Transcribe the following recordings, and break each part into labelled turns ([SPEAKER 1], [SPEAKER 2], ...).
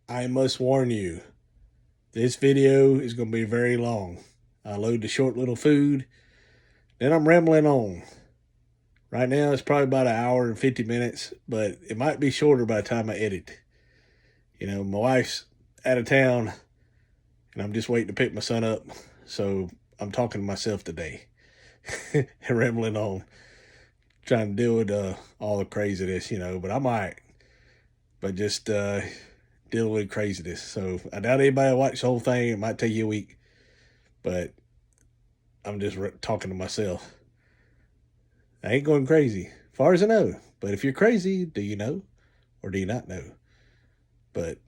[SPEAKER 1] I must warn you, this video is going to be very long. I load the short little food, then I'm rambling on. Right now, it's probably about an hour and 50 minutes, but it might be shorter by the time I edit. My wife's out of town, and I'm just waiting to pick my son up. So I'm talking to myself today and rambling on, trying to deal with all the craziness, but I'm all right. But just dealing with craziness. So I doubt anybody will watch the whole thing. It might take you a week, but I'm just talking to myself. I ain't going crazy, as far as I know. But if you're crazy, do you know or do you not know? But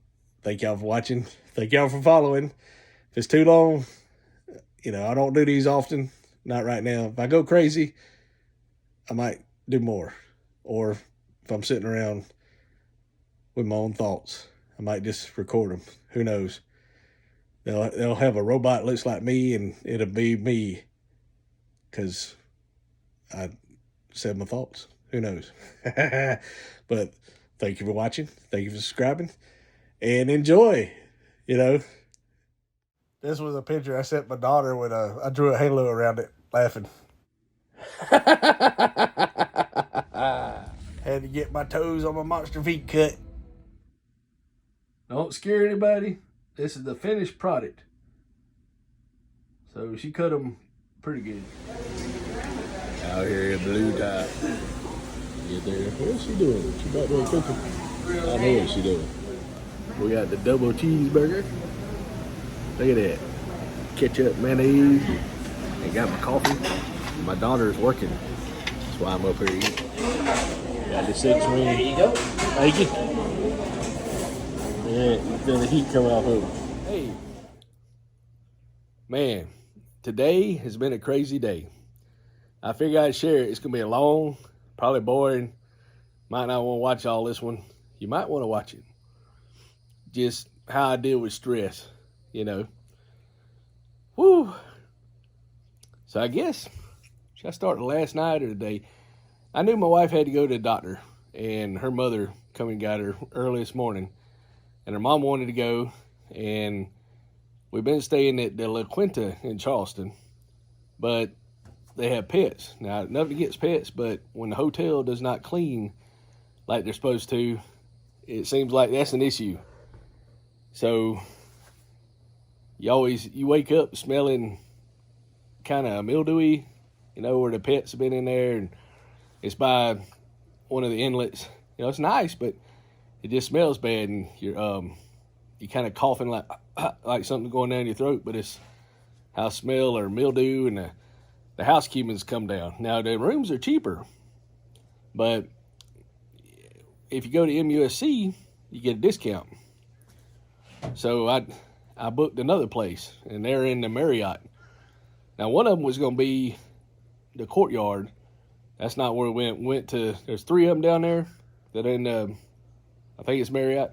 [SPEAKER 1] thank y'all for watching. Thank y'all for following. If it's too long, I don't do these often. Not right now. If I go crazy, I might do more. Or if I'm sitting around with my own thoughts, I might just record them. Who knows? They'll have a robot that looks like me, and it'll be me because I said my thoughts. Who knows? But thank you for watching. Thank you for subscribing. And enjoy, This was a picture I sent my daughter with I drew a halo around it, laughing. Had to get my toes on my monster feet cut. Don't scare anybody. This is the finished product. So she cut them pretty good. Out here in Blue Dot. Get there. What's she doing? She back there cooking. I know what she doing. We got the double cheeseburger. Look at that. Ketchup, mayonnaise. And got my coffee. My daughter's working. That's why I'm up here eating. Got the 6 wing. There you go. Thank you. Yeah, feel the heat coming off of it. Hey. Man, today has been a crazy day. I figured I'd share it. It's going to be a long, probably boring. Might not want to watch all this one. You might want to watch it. Just how I deal with stress, Woo. So I guess, should I start last night or today? I knew my wife had to go to the doctor, and her mother come and got her early this morning. And her mom wanted to go, and we've been staying at the La Quinta in Charleston, but they have pets. Now, nothing against pets, but when the hotel does not clean like they're supposed to, it seems like that's an issue. So you wake up smelling kind of mildewy, where the pets have been in there, and it's by one of the inlets. It's nice, but it just smells bad, and you're kind of coughing like something going down your throat, but it's house smell or mildew, and the housekeeping's come down. Now, the rooms are cheaper, but if you go to MUSC, you get a discount. So I booked another place, and they're in the Marriott. Now, one of them was going to be the Courtyard. That's not where we went to. There's 3 of them down there that are in I think it's Marriott.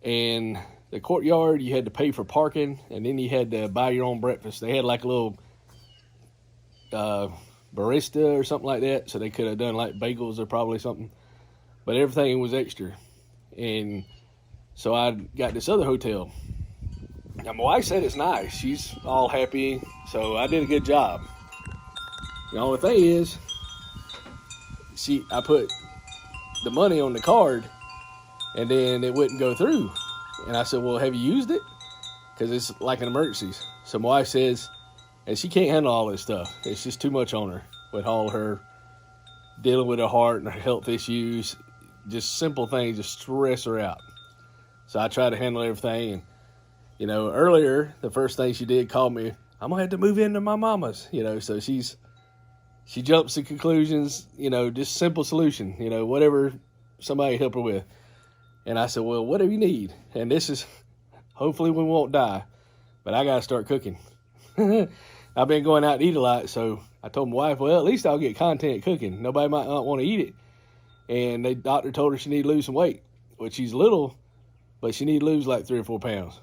[SPEAKER 1] And the Courtyard, you had to pay for parking, and then you had to buy your own breakfast. They had like a little barista or something like that, so they could have done like bagels or probably something. But everything was extra. And so I got this other hotel. Now, my wife said it's nice. She's all happy, so I did a good job. The only thing is, I put the money on the card, and then it wouldn't go through. And I said, well, have you used it? Because it's like an emergency. So my wife says, and she can't handle all this stuff. It's just too much on her with all her dealing with her heart and her health issues. Just simple things just stress her out. So I try to handle everything. And, earlier, the first thing she did, called me, I'm going to have to move into my mama's, so she jumps to conclusions, just simple solution, whatever somebody help her with. And I said, well, whatever you need. And this is, hopefully we won't die, but I got to start cooking. I've been going out to eat a lot, so I told my wife, well, at least I'll get content cooking. Nobody might not want to eat it. And the doctor told her she need to lose some weight, which she's little, but she need to lose like 3 or 4 pounds.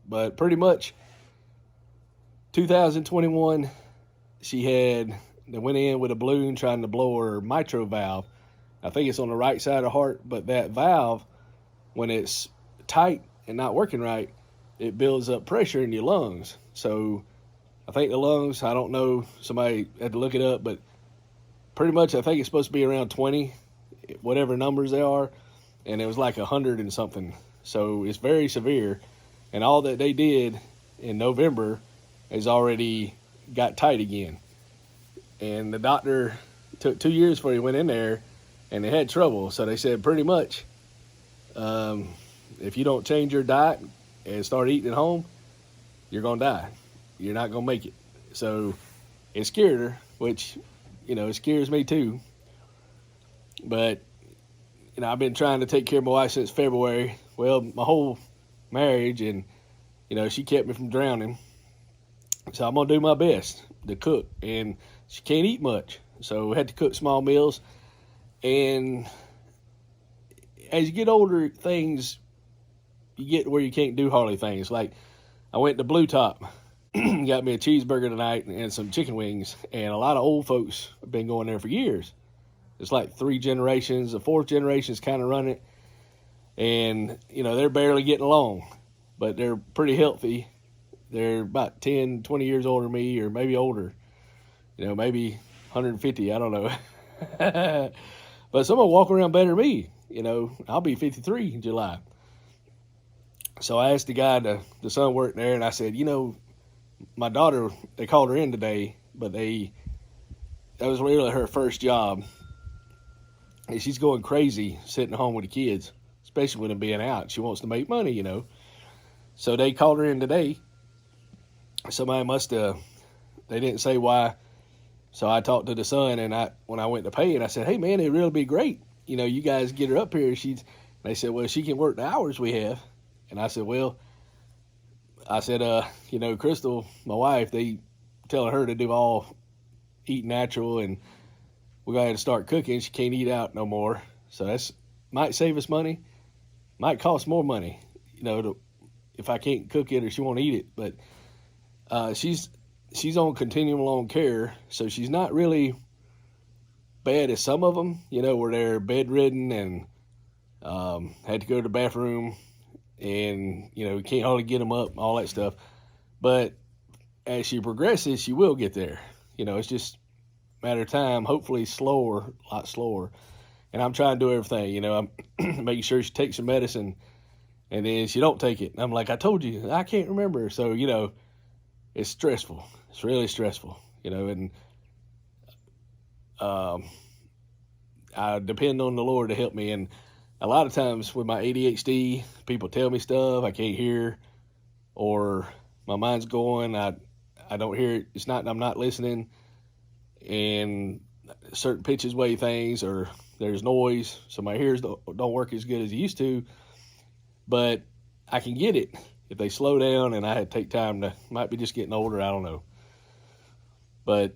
[SPEAKER 1] But pretty much 2021, they went in with a balloon trying to blow her mitral valve. I think it's on the right side of the heart, but that valve, when it's tight, and not working right, it builds up pressure in your lungs. So I think the lungs, I don't know, somebody had to look it up, but pretty much I think it's supposed to be around 20, whatever numbers they are, and it was like 100 and something. So it's very severe, and all that they did in November has already got tight again. And the doctor took 2 years before he went in there, and they had trouble. So they said pretty much, if you don't change your diet and start eating at home, you're going to die. You're not going to make it. So it scared her, which, it scares me too. But, I've been trying to take care of my wife since February. Well, my whole marriage, and, she kept me from drowning. So I'm going to do my best to cook. And she can't eat much. So we had to cook small meals. And as you get older, you get where you can't do hardly things. Like, I went to Blue Top, got me a cheeseburger tonight and some chicken wings. And a lot of old folks have been going there for years. It's like 3 generations. The 4th generation's kind of running it. And, they're barely getting along. But they're pretty healthy. They're about 10, 20 years older than me, or maybe older. Maybe 150, I don't know. But some will walk around better than me. I'll be 53 in July. So I asked the guy, the son worked there, and I said, my daughter, they called her in today, but that was really her first job. And she's going crazy sitting home with the kids, especially with them being out. She wants to make money, So they called her in today. Somebody they didn't say why. So I talked to the son, and when I went to pay it, I said, hey, man, it'd really be great. You guys get her up here. They said, well, she can work the hours we have. And I said, Crystal, my wife, they telling her to do all eat natural, and we're going to have to start cooking. She can't eat out no more. So that's might save us money, might cost more money, if I can't cook it or she won't eat it. But she's on continuum long care, so she's not really bad as some of them, where they're bedridden and had to go to the bathroom and, can't hardly get them up, all that stuff. But as she progresses, she will get there. It's just a matter of time, hopefully a lot slower. And I'm trying to do everything, I'm making sure she takes her medicine, and then she don't take it. And I'm like, I told you, I can't remember. So, it's stressful. It's really stressful, and I depend on the Lord to help me. And a lot of times with my ADHD, people tell me stuff I can't hear, or my mind's going, I don't hear it. It's not, I'm not listening, and certain pitches weigh things, or there's noise, so my ears don't work as good as it used to, but I can get it if they slow down, and I had to take time might be just getting older, I don't know. But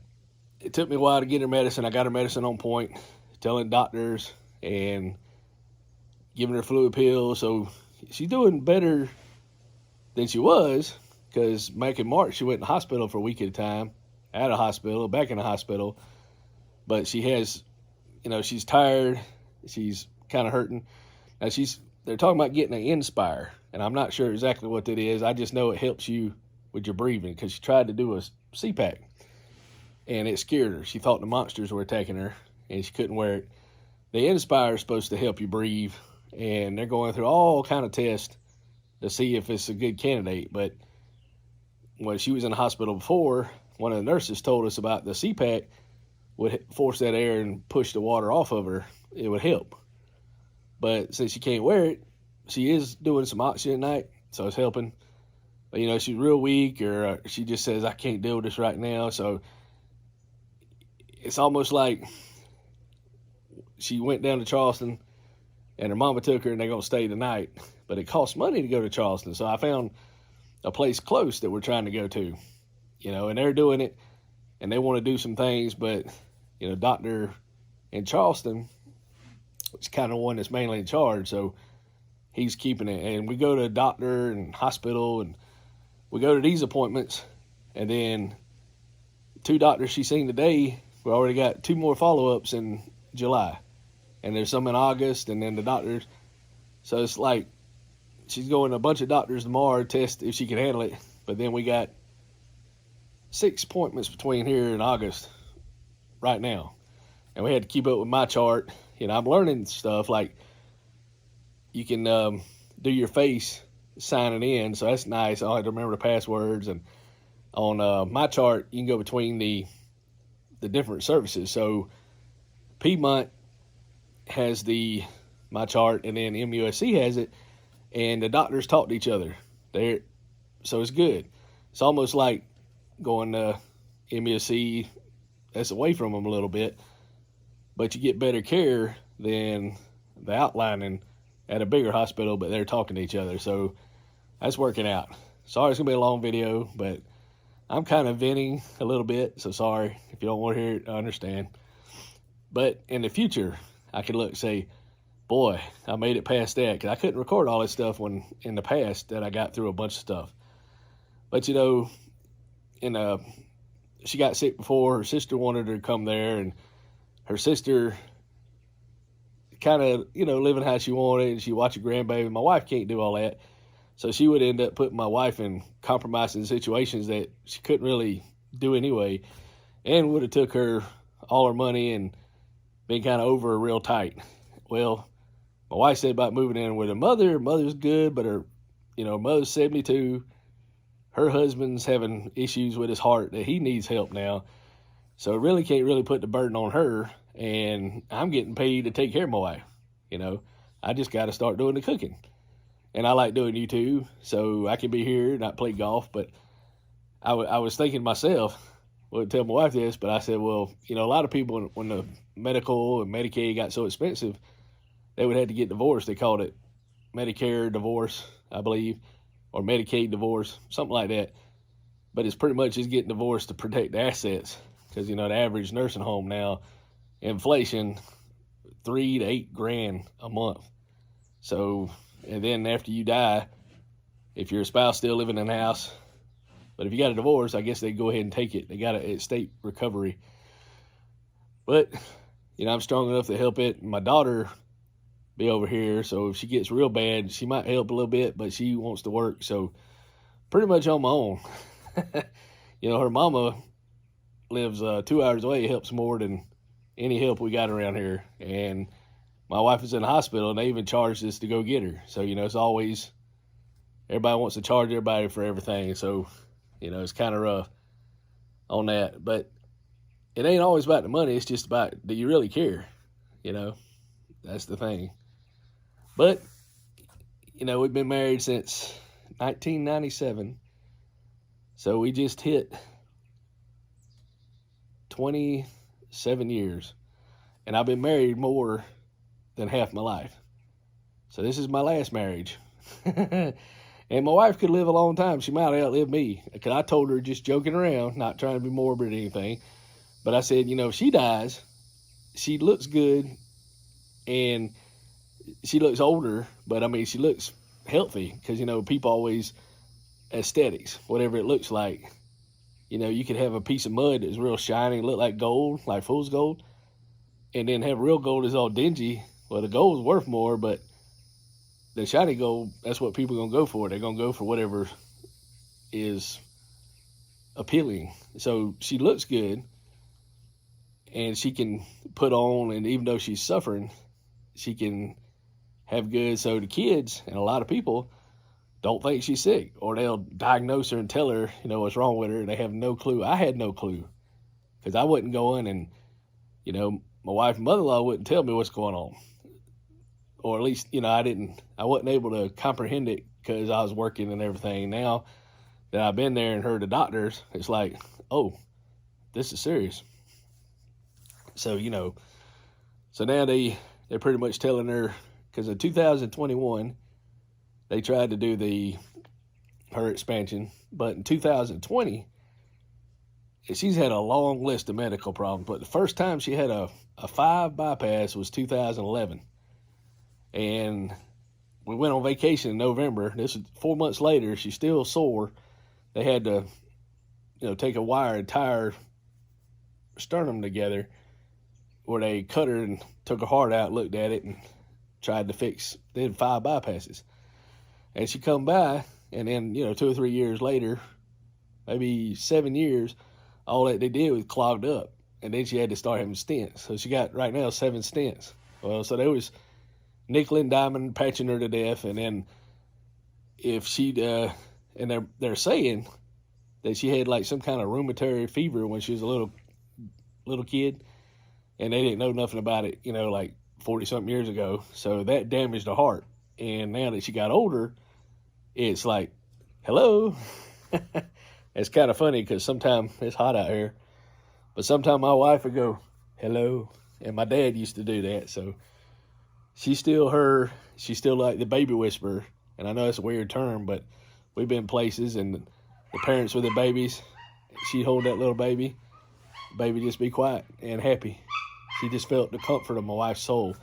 [SPEAKER 1] it took me a while to get her medicine. I got her medicine on point, telling doctors and giving her fluid pills. So she's doing better than she was, because back in March, she went in the hospital for a week at a time, out of hospital, back in the hospital. But she has, she's tired. She's kind of hurting. Now they're talking about getting an Inspire, and I'm not sure exactly what that is. I just know it helps you with your breathing, because she tried to do a CPAP, and it scared her. She thought the monsters were attacking her, and she couldn't wear it. The Inspire is supposed to help you breathe, and they're going through all kind of tests to see if it's a good candidate. But when she was in the hospital before, one of the nurses told us about the CPAP would force that air and push the water off of her. It would help. But since she can't wear it, she is doing some oxygen at night, so it's helping. But, she's real weak, or she just says, I can't deal with this right now. So it's almost like she went down to Charleston, and her mama took her, and they're going to stay the night. But it costs money to go to Charleston. So I found a place close that we're trying to go to, and they're doing it, and they want to do some things. But, doctor in Charleston, it's kind of one that's mainly in charge, so he's keeping it. And we go to a doctor and hospital, and we go to these appointments, and then 2 doctors she's seen today, we already got 2 more follow-ups in July, and there's some in August, and then the doctors. So it's like she's going to a bunch of doctors tomorrow to test if she can handle it. But then we got 6 appointments between here and August right now. And we had to keep up with my chart. You know, I'm learning stuff like you can do your face signing in, so that's nice. I don't have to remember the passwords. And on my chart, you can go between the different services. So Piedmont has my chart, and then MUSC has it, and the doctors talk to each other. So it's good. It's almost like going to MUSC that's away from them a little bit, but you get better care than the outlining at a bigger hospital, but they're talking to each other. So that's working out. Sorry it's going to be a long video, but I'm kind of venting a little bit, so sorry. If you don't want to hear it, I understand. But in the future, I can say, boy, I made it past that, because I couldn't record all this stuff when in the past that I got through a bunch of stuff. But, you know, she got sick before. Her sister wanted her to come there, and her sister kind of, living how she wanted, and she watched a grandbaby. My wife can't do all that. So she would end up putting my wife in compromising situations that she couldn't really do anyway, and would have took her all her money and been kind of over her real tight. Well, my wife said about moving in with her mother. Her mother's good, but her mother's 72. Her husband's having issues with his heart that he needs help now. So really can't really put the burden on her, and I'm getting paid to take care of my wife. I just got to start doing the cooking. And I like doing YouTube, so I can be here, not play golf. But I was thinking to myself, I wouldn't tell my wife this, but I said, well, a lot of people, when the medical and Medicaid got so expensive, they would have to get divorced. They called it Medicare divorce, I believe, or Medicaid divorce, something like that. But it's pretty much just getting divorced to protect the assets, because, the average nursing home now, inflation, $3,000 to $8,000 a month. So, and then after you die, if your spouse still living in the house, but if you got a divorce, I guess they go ahead and take it. They got a state recovery. But, I'm strong enough to help it. My daughter be over here, so if she gets real bad, she might help a little bit, but she wants to work, so pretty much on my own. Her mama lives 2 hours away, helps more than any help we got around here, and my wife is in the hospital, and they even charged us to go get her. So, it's always, everybody wants to charge everybody for everything. So, it's kind of rough on that. But it ain't always about the money. It's just about, do you really care? That's the thing. But, we've been married since 1997. So we just hit 27 years. And I've been married more than half my life. So this is my last marriage. And my wife could live a long time. She might outlive me. Because I told her, just joking around, not trying to be morbid or anything, but I said, if she dies, she looks good, and she looks older, but she looks healthy, because, people always, aesthetics, whatever it looks like. You could have a piece of mud that's real shiny, look like gold, like fool's gold, and then have real gold that's all dingy. Well, the gold's worth more, but the shiny gold, that's what people are going to go for. They're going to go for whatever is appealing. So she looks good, and she can put on, and even though she's suffering, she can have good. So the kids and a lot of people don't think she's sick, or they'll diagnose her and tell her, what's wrong with her, and they have no clue. I had no clue, because I wasn't going, and, my wife and mother-in-law wouldn't tell me what's going on. Or at least, I wasn't able to comprehend it because I was working and everything. Now that I've been there and heard the doctors, it's like, oh, this is serious. So, so now they're pretty much telling her, because in 2021, they tried to do her expansion, but in 2020, she's had a long list of medical problems, but the first time she had a 5 bypass was 2011. And we went on vacation in November. This was 4 months later. She's still sore. They had to, take a wire and tie her sternum together, where they cut her and took her heart out, looked at it, and tried to fix. They had 5 bypasses. And she come by, and then, 2 or 3 years later, maybe 7 years, all that they did was clogged up. And then she had to start having stents. So she got, right now, 7 stents. Well, so they was nickel and diamond patching her to death. And then if she'd, and they're saying that she had like some kind of rheumatoid fever when she was a little kid. And they didn't know nothing about it, like 40-something years ago. So that damaged her heart. And now that she got older, it's like, hello. It's kind of funny because sometimes it's hot out here. But sometimes my wife would go, hello. And my dad used to do that. So she's still like the baby whisperer. And I know it's a weird term, but we've been places and the parents with the babies, she'd hold that little baby. The baby just be quiet and happy. She just felt the comfort of my wife's soul.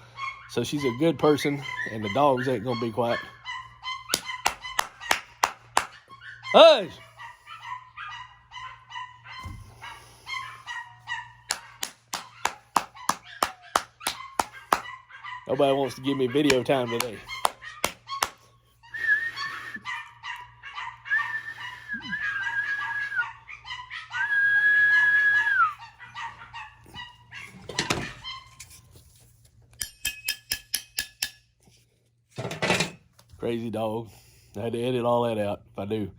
[SPEAKER 1] So she's a good person, and the dogs ain't going to be quiet. Hush! Nobody wants to give me video time today. Crazy dog. I had to edit all that out if I do.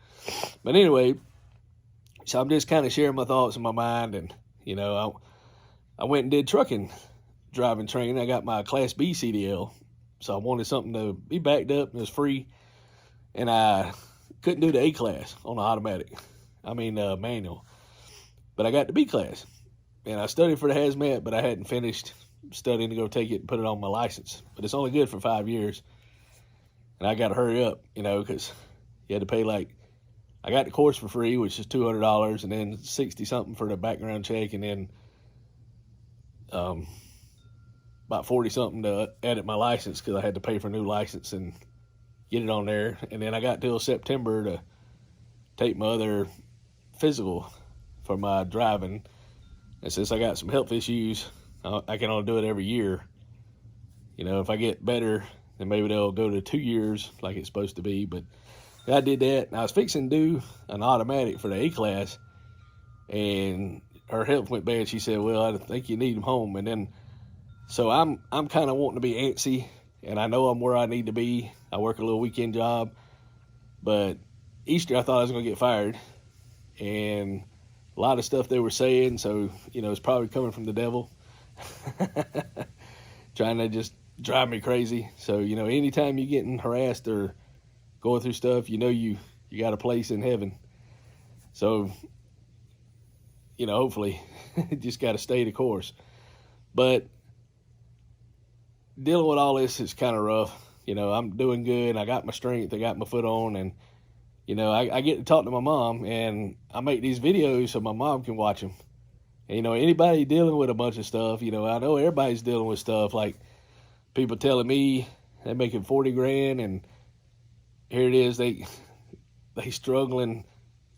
[SPEAKER 1] But anyway, so I'm just kind of sharing my thoughts in my mind. And, I went and did trucking driving training. I got my Class B CDL. So I wanted something to be backed up and it was free. And I couldn't do the A class on the automatic. Manual. But I got the B class. And I studied for the hazmat, but I hadn't finished studying to go take it and put it on my license. But it's only good for 5 years. And I got to hurry up, because you had to pay I got the course for free, which is $200, and then 60-something for the background check, and then about 40-something to edit my license because I had to pay for a new license and get it on there. And then I got till September to take my other physical for my driving. And since I got some health issues, I can only do it every year. If I get better, then maybe they'll go to 2 years like it's supposed to be. But I did that, and I was fixing to do an automatic for the A class, and her health went bad. She said, well, I think you need them home. And then, so I'm kind of wanting to be antsy, and I know I'm where I need to be. I work a little weekend job, but Easter I thought I was going to get fired, and a lot of stuff they were saying, so, it's probably coming from the devil, trying to just drive me crazy. So, anytime you're getting harassed or going through stuff, you got a place in heaven. So, hopefully, just got to stay the course. But dealing with all this is kind of rough. I'm doing good. I got my strength. I got my foot on. And, I get to talk to my mom. And I make these videos so my mom can watch them. And, anybody dealing with a bunch of stuff, I know everybody's dealing with stuff. Like people telling me they're making 40 grand. And here it is. They struggling.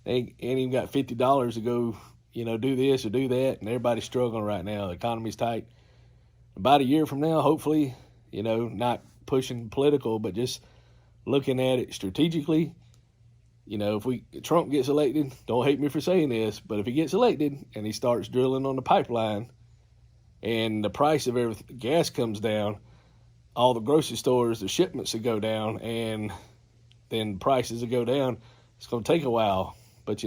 [SPEAKER 1] They ain't even got $50 to go, do this or do that. And everybody's struggling right now. The economy's tight. About a year from now, hopefully, not pushing political, but just looking at it strategically. If Trump gets elected, don't hate me for saying this, but if he gets elected and he starts drilling on the pipeline and the price of everything, gas comes down, all the grocery stores, the shipments will go down, and then prices will go down. It's going to take a while, but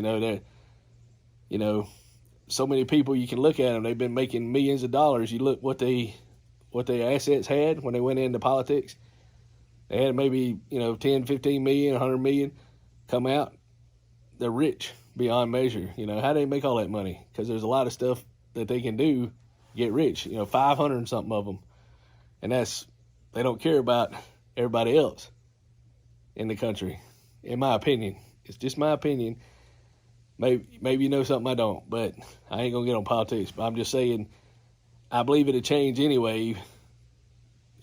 [SPEAKER 1] so many people, you can look at them, they've been making millions of dollars. You look what their assets had when they went into politics. They had maybe, 10, 15 million, 100 million come out. They're rich beyond measure. How do they make all that money? Because there's a lot of stuff that they can do, get rich, 500 and something of them. And they don't care about everybody else in the country, in my opinion. It's just my opinion. Maybe you know something I don't, but I ain't going to get on politics. But I'm just saying, I believe it'll change anyway.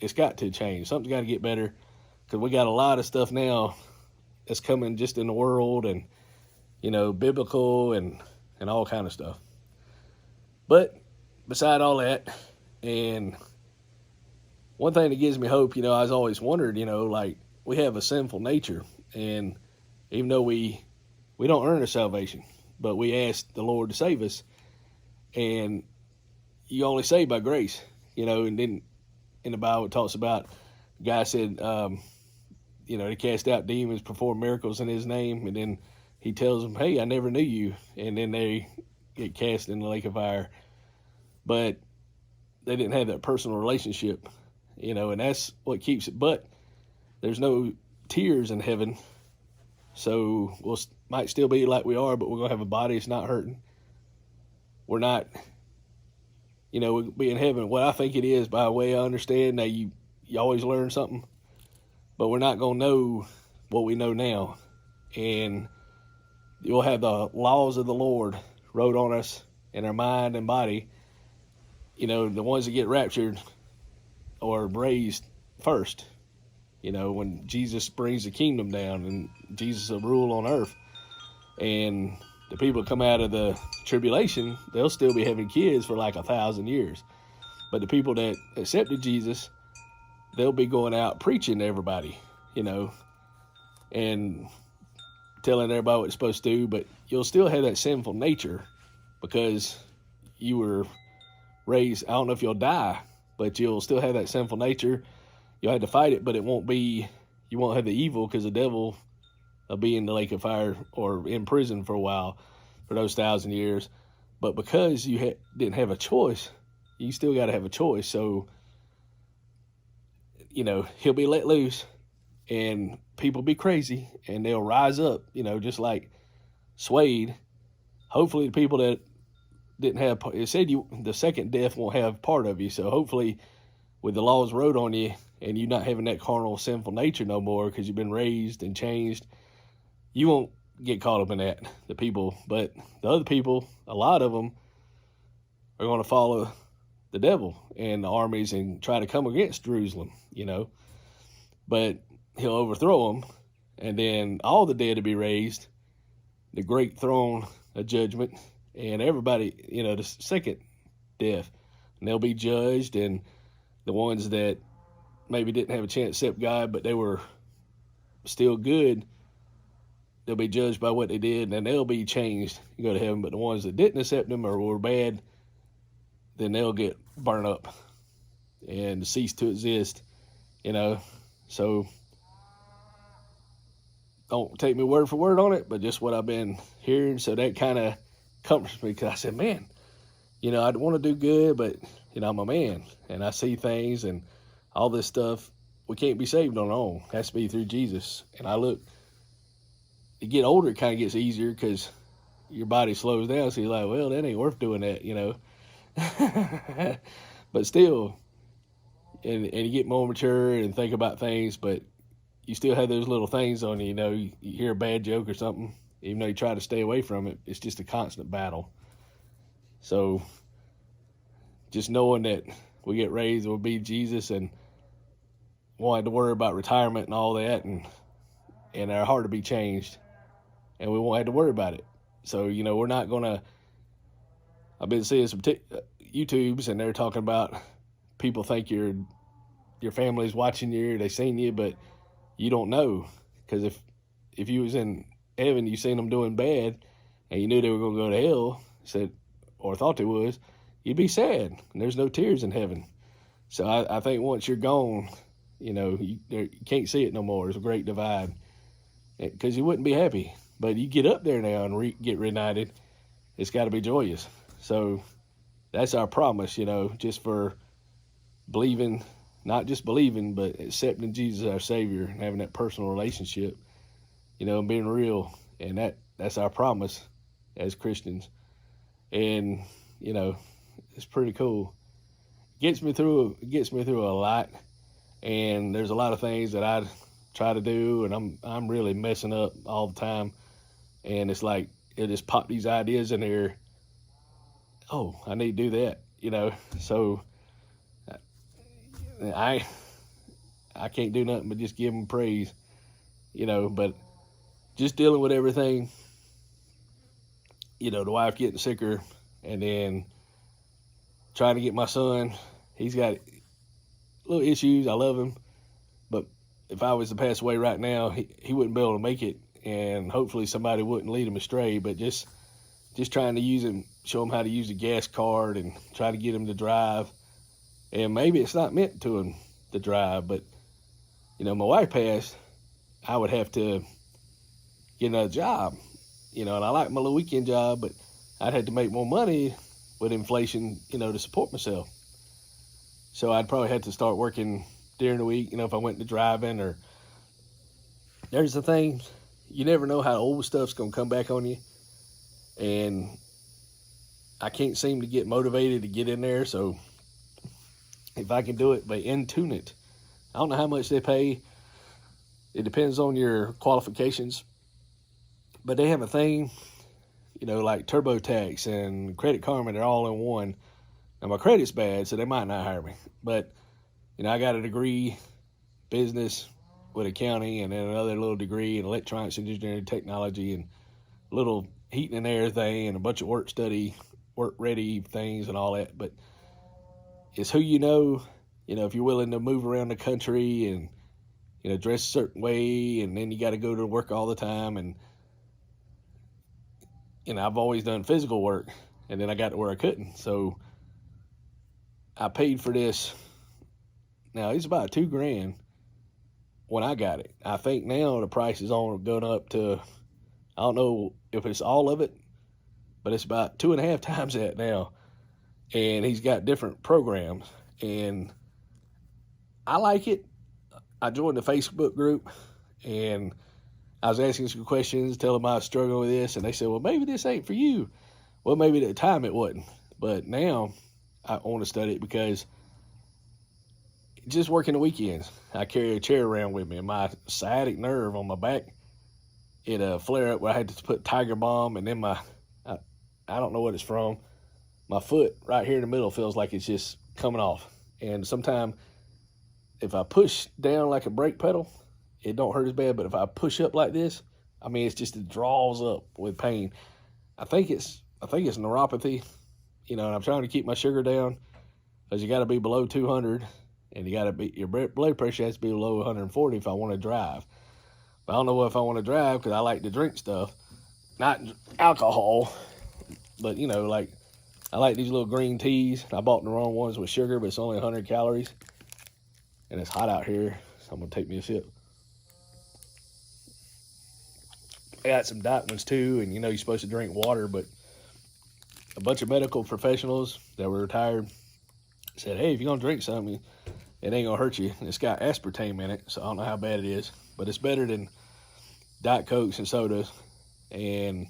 [SPEAKER 1] It's got to change. Something's got to get better because we got a lot of stuff now that's coming just in the world and, biblical and all kind of stuff. But beside all that, and one thing that gives me hope, I was always wondered, we have a sinful nature, and even though we don't earn our salvation, but we ask the Lord to save us, and you only saved by grace, and then in the Bible it talks about the guy said, they cast out demons, perform miracles in his name, and then he tells them, hey, I never knew you, and then they get cast in the lake of fire. But they didn't have that personal relationship, and that's what keeps it. But there's no tears in heaven, so might still be like we are, but we're going to have a body that's not hurting. We're not, we'll be in heaven. What I think it is, by the way I understand, that you always learn something, but we're not going to know what we know now. And you'll have the laws of the Lord wrote on us in our mind and body. The ones that get raptured or raised first, when Jesus brings the kingdom down and Jesus will rule on earth. And the people come out of the tribulation, they'll still be having kids for like 1,000 years. But the people that accepted Jesus, they'll be going out preaching to everybody, and telling everybody what it's supposed to do. But you'll still have that sinful nature because you were raised. I don't know if you'll die, but you'll still have that sinful nature. You'll have to fight it, but you won't have the evil, because the devil will be in the lake of fire or in prison for a while for those 1,000 years. But because you didn't have a choice, you still got to have a choice. So, he'll be let loose and people be crazy and they'll rise up, just like Swade. Hopefully the people that didn't have, it said the second death won't have part of you. So hopefully with the laws wrote on you and you not having that carnal sinful nature no more, because you've been raised and changed, you won't get caught up in that, the people. But the other people, a lot of them are going to follow the devil and the armies and try to come against Jerusalem, but he'll overthrow them, and then all the dead to be raised, the great throne of judgment, and everybody, the second death, and they'll be judged. And the ones that maybe didn't have a chance to accept God, but they were still good, they'll be judged by what they did, and they'll be changed and go to heaven. But the ones that didn't accept him or were bad, then they'll get burned up and cease to exist, So don't take me word for word on it, but just what I've been hearing. So that kind of comforts me, because I said, man, I want to do good, but, I'm a man and I see things and all this stuff. We can't be saved on our own. It has to be through Jesus. And you get older, it kind of gets easier because your body slows down. So you're like, well, that ain't worth doing that, But still, and you get more mature and think about things, but you still have those little things on you. You hear a bad joke or something, even though you try to stay away from it, it's just a constant battle. So just knowing that we get raised, we'll be Jesus, and won't have to worry about retirement and all that, and our heart to be changed, and we won't have to worry about it. So, we're not going to, I've been seeing some YouTubes, and they're talking about people think your family's watching you, they seen you, but you don't know. Because if you was in heaven, you seen them doing bad, and you knew they were going to go to hell, or thought they was, you'd be sad. And there's no tears in heaven. So I think once you're gone, you can't see it no more. There's a great divide, because you wouldn't be happy. But you get up there now and get reunited, it's got to be joyous. So that's our promise, just for believing, not just believing, but accepting Jesus our Savior and having that personal relationship, and being real. And that's our promise as Christians. And, it's pretty cool. It gets me through a lot. And there's a lot of things that I try to do, and I'm really messing up all the time. And it's like, it just pop these ideas in there. Oh, I need to do that, So I can't do nothing but just give him praise, but just dealing with everything, the wife getting sicker, and then trying to get my son. He's got little issues. I love him, but if I was to pass away right now, he wouldn't be able to make it, and hopefully somebody wouldn't lead him astray. But just trying to use him, show him how to use a gas card, and try to get him to drive. And maybe it's not meant to him to drive, but my wife passed, I would have to get another job, and I like my little weekend job, but I'd have to make more money with inflation, to support myself. So I'd probably have to start working during the week, if I went to driving. Or there's the thing, you never know how old stuff's going to come back on you. And I can't seem to get motivated to get in there. So if I can do it by Intune it, I don't know how much they pay. It depends on your qualifications. But they have a thing, like TurboTax and Credit Karma, they're all in one. Now, my credit's bad, so they might not hire me. But, I got a degree, business with accounting, and then another little degree in electronics and engineering technology, and a little heating and air thing, and a bunch of work-ready things and all that. But it's who if you're willing to move around the country and, dress a certain way, and then you got to go to work all the time. And, I've always done physical work, and then I got to where I couldn't. So I paid for this. Now, it's about $2,000 when I got it. I think now the price is going up to, I don't know if it's all of it, but it's about 2.5 times that now. And he's got different programs, and I like it. I joined the Facebook group, and I was asking some questions, telling them I was struggling with this, and they said, well, maybe this ain't for you. Well, maybe at the time it wasn't, but now I want to study it because just working the weekends, I carry a chair around with me, and my sciatic nerve on my back, it flare up where I had to put Tiger Balm, and then I don't know what it's from. My foot right here in the middle feels like it's just coming off. And sometimes if I push down like a brake pedal, it don't hurt as bad. But if I push up like this, it draws up with pain. I think it's neuropathy, and I'm trying to keep my sugar down because you got to be below 200, and your blood pressure has to be below 140 if I want to drive. But I don't know if I want to drive because I like to drink stuff, not alcohol, but I like these little green teas. I bought the wrong ones with sugar, but it's only 100 calories. And it's hot out here, so I'm going to take me a sip. I got some diet ones too, and you're supposed to drink water, but a bunch of medical professionals that were retired said, hey, if you're going to drink something, it ain't going to hurt you. And it's got aspartame in it, so I don't know how bad it is. But it's better than Diet Cokes and sodas. And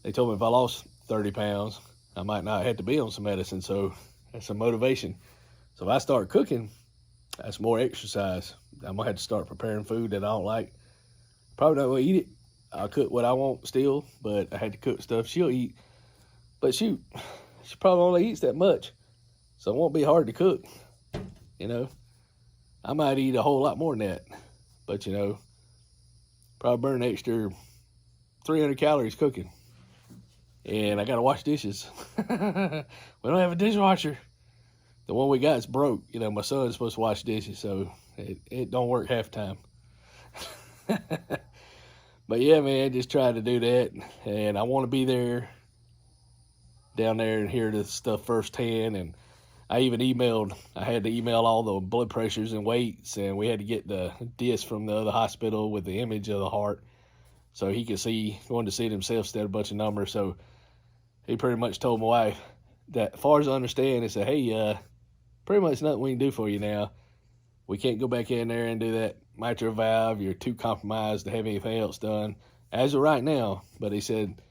[SPEAKER 1] they told me if I lost 30 pounds, I might not have to be on some medicine, so that's some motivation. So if I start cooking, that's more exercise. I'm going to have to start preparing food that I don't like. Probably not going to eat it. I'll cook what I want still, but I had to cook stuff she'll eat. But shoot, she probably only eats that much, so it won't be hard to cook. I might eat a whole lot more than that, but probably burn an extra 300 calories cooking. And I got to wash dishes. We don't have a dishwasher. The one we got is broke. My son's supposed to wash dishes, so it don't work half the time. But yeah, man, just trying to do that. And I want to be there, down there, and hear this stuff firsthand. And I even I had to email all the blood pressures and weights, and we had to get the disc from the other hospital with the image of the heart so he could wanted to see it himself instead of a bunch of numbers. So he pretty much told my wife that, as far as I understand, he said, hey, pretty much nothing we can do for you now. We can't go back in there and do that mitral valve. You're too compromised to have anything else done as of right now. But he said,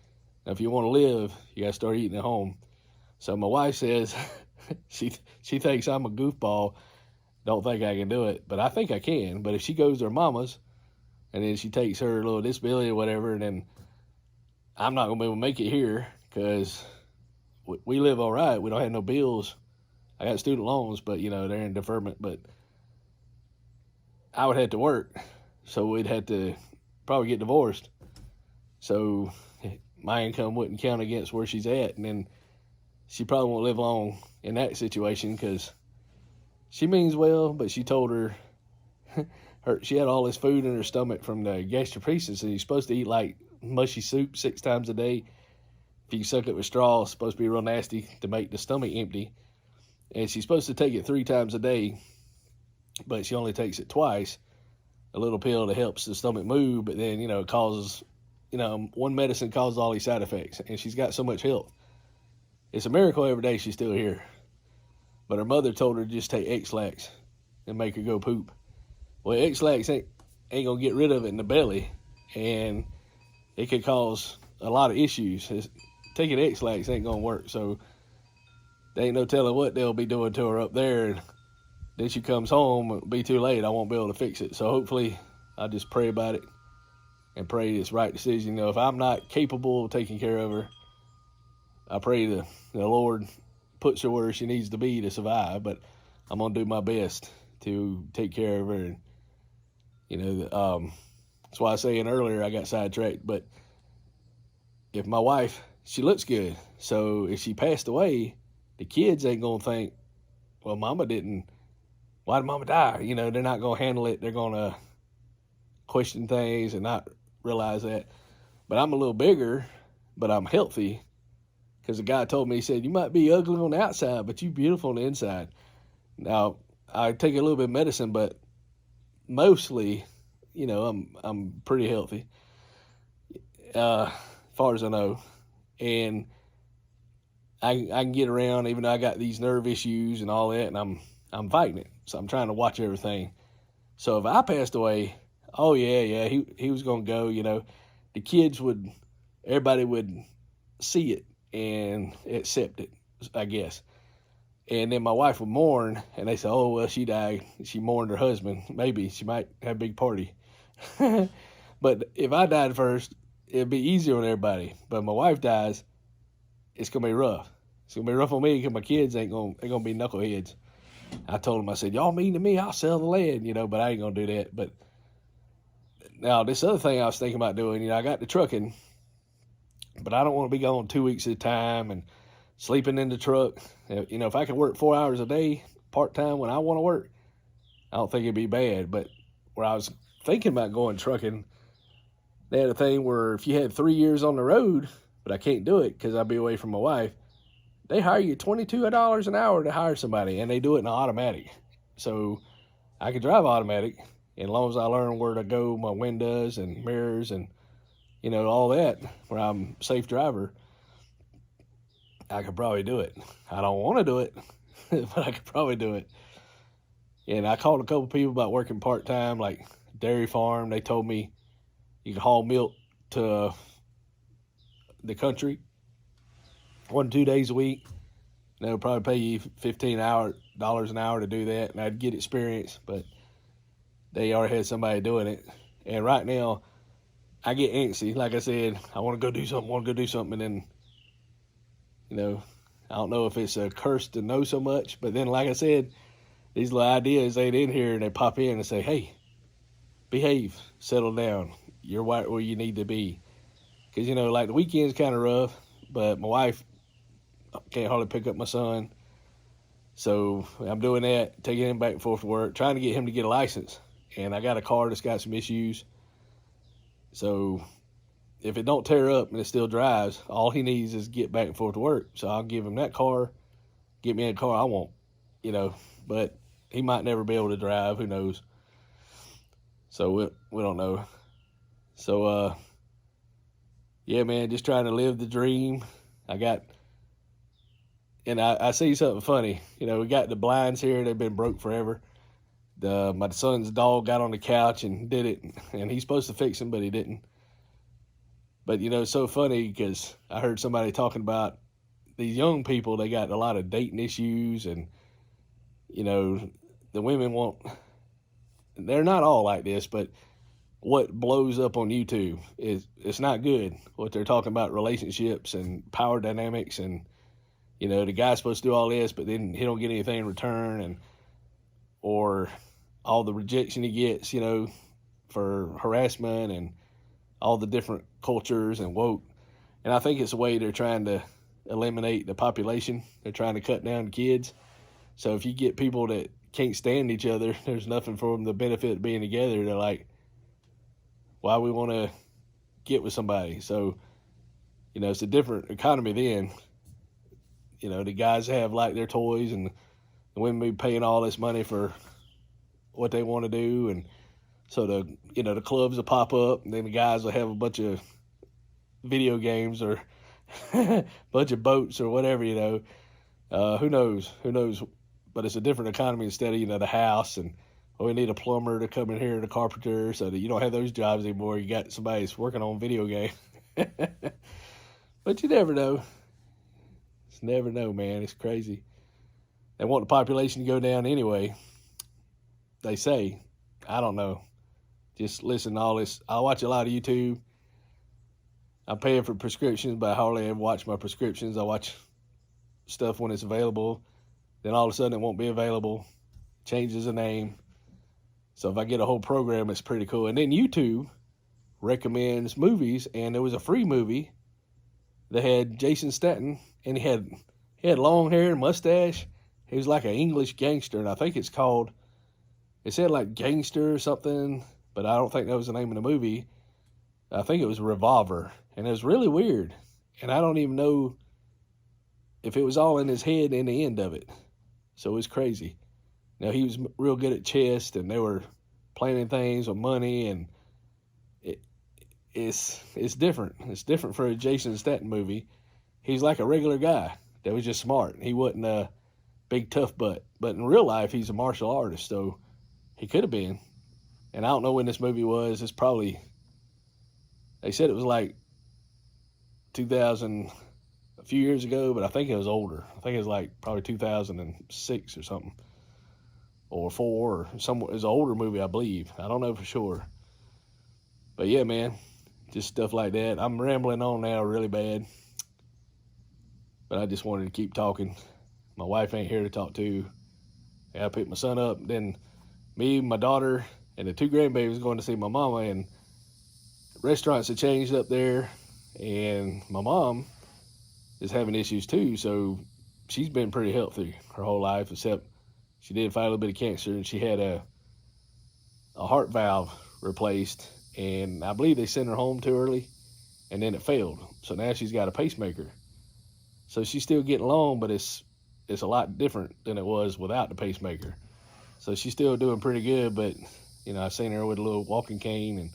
[SPEAKER 1] if you want to live, you got to start eating at home. So my wife says she thinks I'm a goofball. Don't think I can do it, but I think I can. But if she goes to her mama's and then she takes her little disability or whatever, and then I'm not going to be able to make it here because we live all right. We don't have no bills. I got student loans, but, they're in deferment. But I would have to work, so we'd have to probably get divorced. So my income wouldn't count against where she's at, and then she probably won't live long in that situation because she means well, but she told her she had all this food in her stomach from the gastroparesis, and you're supposed to eat like mushy soup 6 times a day. If you suck it with straw, it's supposed to be real nasty to make the stomach empty. And she's supposed to take it 3 times a day, but she only takes it twice. A little pill that helps the stomach move, but then, it causes, one medicine causes all these side effects, and she's got so much health. It's a miracle every day she's still here. But her mother told her to just take X-Lax and make her go poop. Well, X-Lax ain't going to get rid of it in the belly, and it could cause a lot of issues. Taking X-Lax ain't going to work, so there ain't no telling what they'll be doing to her up there. And then she comes home, it'll be too late. I won't be able to fix it. So hopefully I'll just pray about it and pray it's right decision. If I'm not capable of taking care of her, I pray the Lord puts her where she needs to be to survive, but I'm going to do my best to take care of her. And, that's why I was saying earlier I got sidetracked, but if my wife, she looks good. So if she passed away, the kids ain't going to think, well, why did mama die? They're not going to handle it. They're going to question things and not realize that. But I'm a little bigger, but I'm healthy. Because the guy told me, he said, you might be ugly on the outside, but you beautiful on the inside. Now, I take a little bit of medicine, but mostly, I'm pretty healthy, as far as I know. And I can get around, even though I got these nerve issues and all that, and I'm fighting it. So I'm trying to watch everything. So if I passed away, oh yeah, he was gonna go. The kids everybody would see it and accept it, I guess. And then my wife would mourn, and they say, oh, well, she died. She mourned her husband. Maybe she might have a big party. But if I died first, it'd be easier on everybody. But my wife dies, it's going to be rough. It's going to be rough on me because my kids ain't going to be knuckleheads. I told them, I said, y'all mean to me, I'll sell the land, but I ain't going to do that. But now this other thing I was thinking about doing, I got the trucking, but I don't want to be gone 2 weeks at a time and sleeping in the truck. If I could work 4 hours a day, part-time when I want to work, I don't think it'd be bad. But where I was thinking about going trucking, they had a thing where if you had 3 years on the road, but I can't do it because I'd be away from my wife, they hire you $22 an hour to hire somebody, and they do it in automatic. So I could drive automatic, and as long as I learn where to go, my windows and mirrors and, all that, where I'm a safe driver, I could probably do it. I don't want to do it, but I could probably do it. And I called a couple people about working part-time, like dairy farm. They told me you can haul milk to the country 1 to 2 days a week. And they'll probably pay you $15 an hour to do that, and I'd get experience, but they already had somebody doing it. And right now, I get antsy. Like I said, I want to go do something, and then, I don't know if it's a curse to know so much, but then, like I said, these little ideas ain't in here, and they pop in and say, hey, behave, settle down. You're right where you need to be. Because, like the weekend's kind of rough, but my wife can't hardly pick up my son. So I'm doing that, taking him back and forth to work, trying to get him to get a license. And I got a car that's got some issues. So if it don't tear up and it still drives, all he needs is get back and forth to work. So I'll give him that car, get me a car I want, but he might never be able to drive. Who knows? So we don't know. So, yeah, man, just trying to live the dream. I see something funny. We got the blinds here. They've been broke forever. My son's dog got on the couch and did it, and he's supposed to fix them, but he didn't. But, it's so funny because I heard somebody talking about these young people. They got a lot of dating issues, and, the women they're not all like this, but what blows up on YouTube it's not good. What they're talking about, relationships and power dynamics, and, the guy's supposed to do all this, but then he don't get anything in return, or all the rejection he gets, for harassment and all the different cultures and woke. And I think it's a way they're trying to eliminate the population. They're trying to cut down kids. So if you get people that can't stand each other. There's nothing for them to benefit being together. They're like, why we want to get with somebody? So, it's a different economy then. The guys have like their toys, and the women be paying all this money for what they want to do, and so the clubs will pop up, and then the guys will have a bunch of video games or a bunch of boats or whatever. Who knows? But it's a different economy instead of the house, and we need a plumber to come in here and a carpenter, so that you don't have those jobs anymore. You got somebody that's working on video games. But you never know. Just never know, man. It's crazy. They want the population to go down anyway. They say. I don't know. Just listen to all this. I watch a lot of YouTube. I'm paying for prescriptions, but I hardly ever watch my prescriptions. I watch stuff when it's available. Then all of a sudden it won't be available. Changes the name. So if I get a whole program, it's pretty cool. And then YouTube recommends movies, and there was a free movie that had Jason Statham, and he had long hair and mustache. He was like an English gangster, and I think it said like Gangster or something, but I don't think that was the name of the movie. I think it was Revolver, and it was really weird. And I don't even know if it was all in his head in the end of it. So it was crazy. Now, he was real good at chess, and they were planning things with money, and it's different. It's different for a Jason Statham movie. He's like a regular guy that was just smart. He wasn't a big tough butt. But in real life, he's a martial artist, so he could have been. And I don't know when this movie was. It's probably, they said it was like 2000, a few years ago, but I think it was older. I think it was like probably 2006 or something, or 4, or some. It was an older movie, I believe. I don't know for sure. But yeah, man, just stuff like that. I'm rambling on now really bad, but I just wanted to keep talking. My wife ain't here to talk to. I picked my son up. Then me, my daughter, and the 2 grandbabies going to see my mama, and restaurants have changed up there, and my mom is having issues too. So she's been pretty healthy her whole life, except she did fight a little bit of cancer, and she had a heart valve replaced, and I believe they sent her home too early, and then it failed. So now she's got a pacemaker. So she's still getting along, but it's a lot different than it was without the pacemaker. So she's still doing pretty good, but I've seen her with a little walking cane, and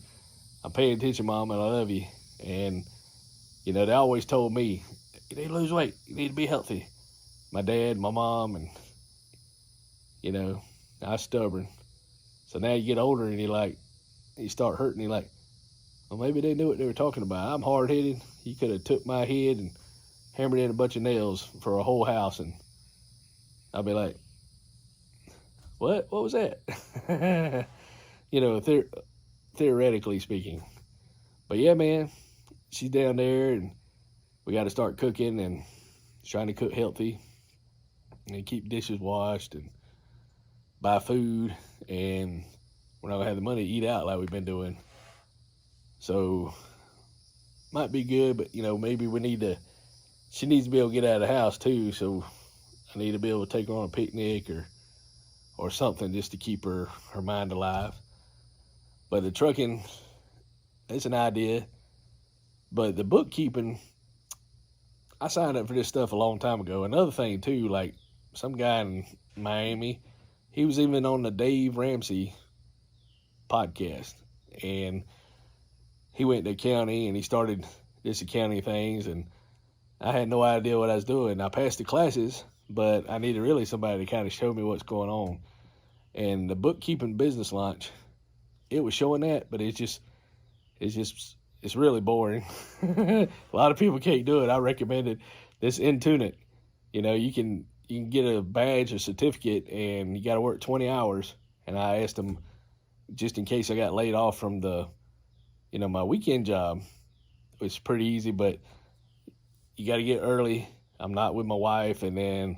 [SPEAKER 1] I'm paying attention, Mom, and I love you. And they always told me, you need to lose weight, you need to be healthy. My dad, my mom, and I was stubborn. So now you get older, and you start hurting. You're like, well, maybe they knew what they were talking about. I'm hard-headed. You could have took my head and hammered in a bunch of nails for a whole house, and I'll be like, what was that? Theoretically speaking. But yeah, man, she's down there, and we got to start cooking and trying to cook healthy and keep dishes washed and buy food, and we're not gonna have the money to eat out like we've been doing. So might be good, but maybe she needs to be able to get out of the house too, so I need to be able to take her on a picnic or something just to keep her mind alive. But the trucking, it's an idea. But the bookkeeping, I signed up for this stuff a long time ago. Another thing too, like some guy in Miami, he was even on the Dave Ramsey podcast, and he went to accounting, and he started this accounting things, and I had no idea what I was doing. I passed the classes, but I needed really somebody to kind of show me what's going on. And the bookkeeping business lunch, it was showing that, but it's really boring. A lot of people can't do it. I recommend it. This Intuit, you can get a badge or certificate, and you got to work 20 hours. And I asked them, just in case I got laid off from my weekend job, it's pretty easy, but you got to get early. I'm not with my wife. And then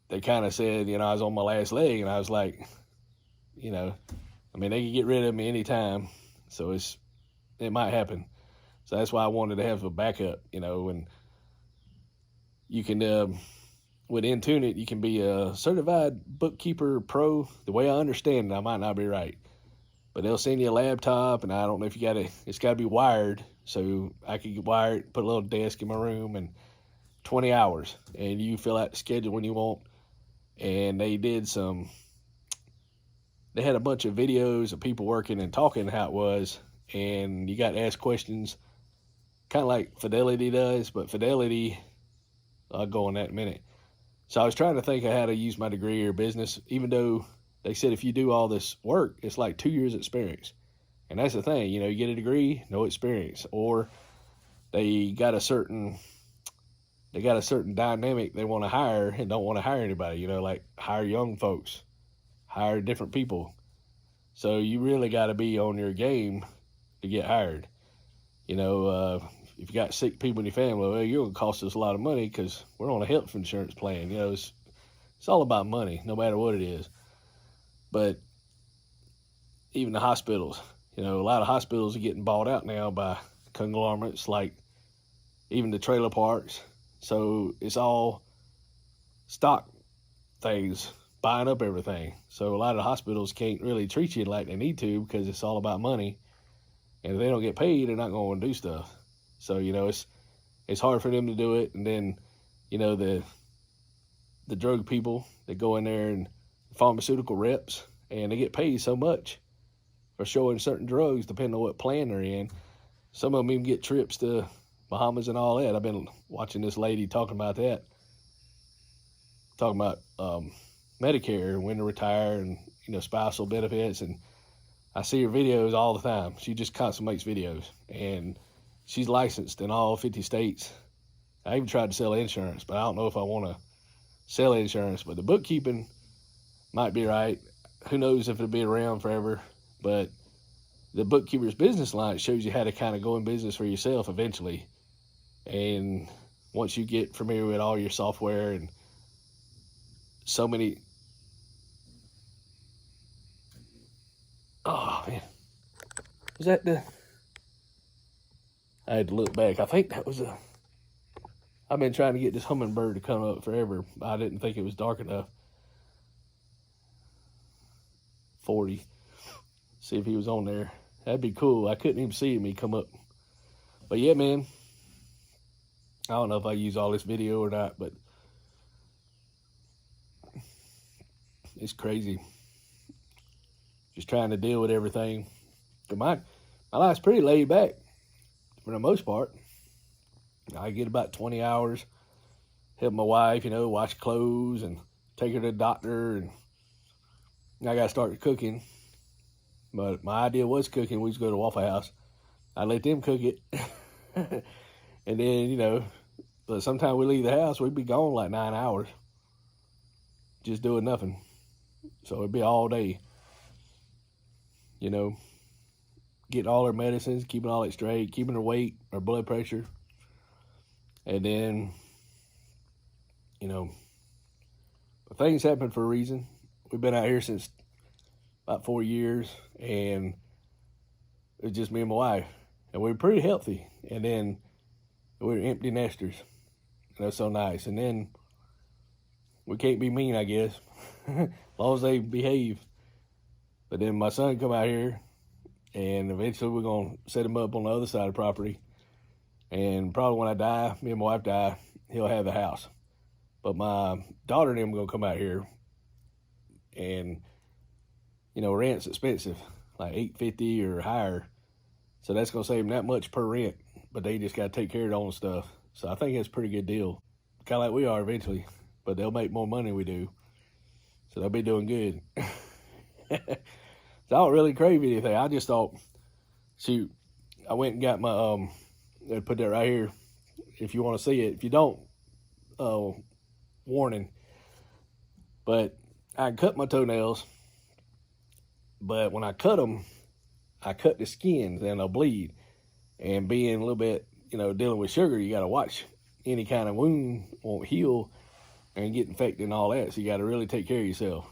[SPEAKER 1] they kind of said, I was on my last leg, and I was like, they can get rid of me anytime. So it might happen. So that's why I wanted to have a backup, and you can, with Intuit, you can be a certified bookkeeper pro. The way I understand it, I might not be right, but they'll send you a laptop, and I don't know if it's got to be wired. So I could wire it, put a little desk in my room, and 20 hours, and you fill out the schedule when you want. And they had a bunch of videos of people working and talking how it was, and you got to ask questions, kind of like Fidelity does, but Fidelity, I'll go on that in a minute. So I was trying to think of how to use my degree or business, even though they said if you do all this work, it's like 2 years experience. And that's the thing, you get a degree, no experience. Or they got a certain dynamic they want to hire and don't want to hire anybody, like hire young folks, hire different people. So you really got to be on your game to get hired. If you got sick people in your family, well, you're going to cost us a lot of money because we're on a health insurance plan. It's all about money, no matter what it is. But even the hospitals, a lot of hospitals are getting bought out now by conglomerates, like even the trailer parks. So it's all stock things, buying up everything. So a lot of hospitals can't really treat you like they need to because it's all about money. And if they don't get paid, they're not going to do stuff. So, it's hard for them to do it. And then, the drug people that go in there and pharmaceutical reps, and they get paid so much for showing certain drugs depending on what plan they're in. Some of them even get trips to Bahamas and all that. I've been watching this lady talking about that. Talking about Medicare, when to retire, and, spousal benefits. And I see her videos all the time. She just constantly makes videos. And she's licensed in all 50 states. I even tried to sell insurance, but I don't know if I want to sell insurance. But the bookkeeping might be right. Who knows if it'll be around forever. But the bookkeeper's business line shows you how to kind of go in business for yourself eventually. And once you get familiar with all your software and so many... Oh, man. Was that the... I had to look back. I think that was I've been trying to get this hummingbird to come up forever. I didn't think it was dark enough. 40. See if he was on there. That'd be cool. I couldn't even see him come up. But yeah, man. I don't know if I use all this video or not, but it's crazy. Just trying to deal with everything. My life's pretty laid back for the most part. I get about 20 hours, help my wife, wash clothes and take her to the doctor, and I got to start cooking. But my idea was cooking. We just go to Waffle House. I let them cook it. And then, but sometimes we leave the house, we'd be gone like 9 hours, just doing nothing. So it'd be all day, getting all her medicines, keeping all it straight, keeping her weight, her blood pressure. And then, but things happen for a reason. We've been out here since about 4 years, and it's just me and my wife. And we're pretty healthy. And then we're empty nesters. And that's so nice. And then we can't be mean, I guess, as long as they behave. But then my son come out here, and eventually we're going to set him up on the other side of the property. And probably when I die, me and my wife die, he'll have the house. But my daughter and them are going to come out here. And, rent's expensive, like $850 or higher. So that's going to save them that much per rent. But they just got to take care of their own stuff. So I think that's a pretty good deal. Kind of like we are eventually. But they'll make more money than we do. So they'll be doing good. So I don't really crave anything. I just thought, shoot, I went and got my, I'll put that right here if you want to see it. If you don't, warning. But I cut my toenails. But when I cut them, I cut the skins and they'll bleed. And being a little bit, dealing with sugar, you got to watch any kind of wound won't heal and get infected and all that. So you got to really take care of yourself.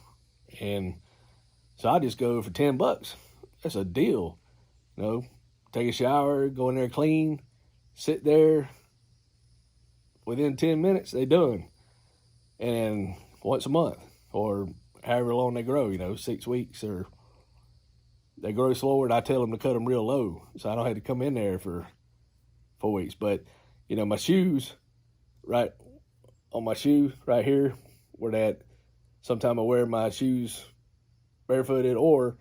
[SPEAKER 1] And so I just go for $10. That's a deal. Take a shower, go in there clean, sit there. Within 10 minutes, they done. and once a month, or however long they grow, 6 weeks, or they grow slower, and I tell them to cut them real low, so I don't have to come in there for 4 weeks. But, my shoes, right on my shoe right here, where that, sometimes I wear my shoes barefooted, or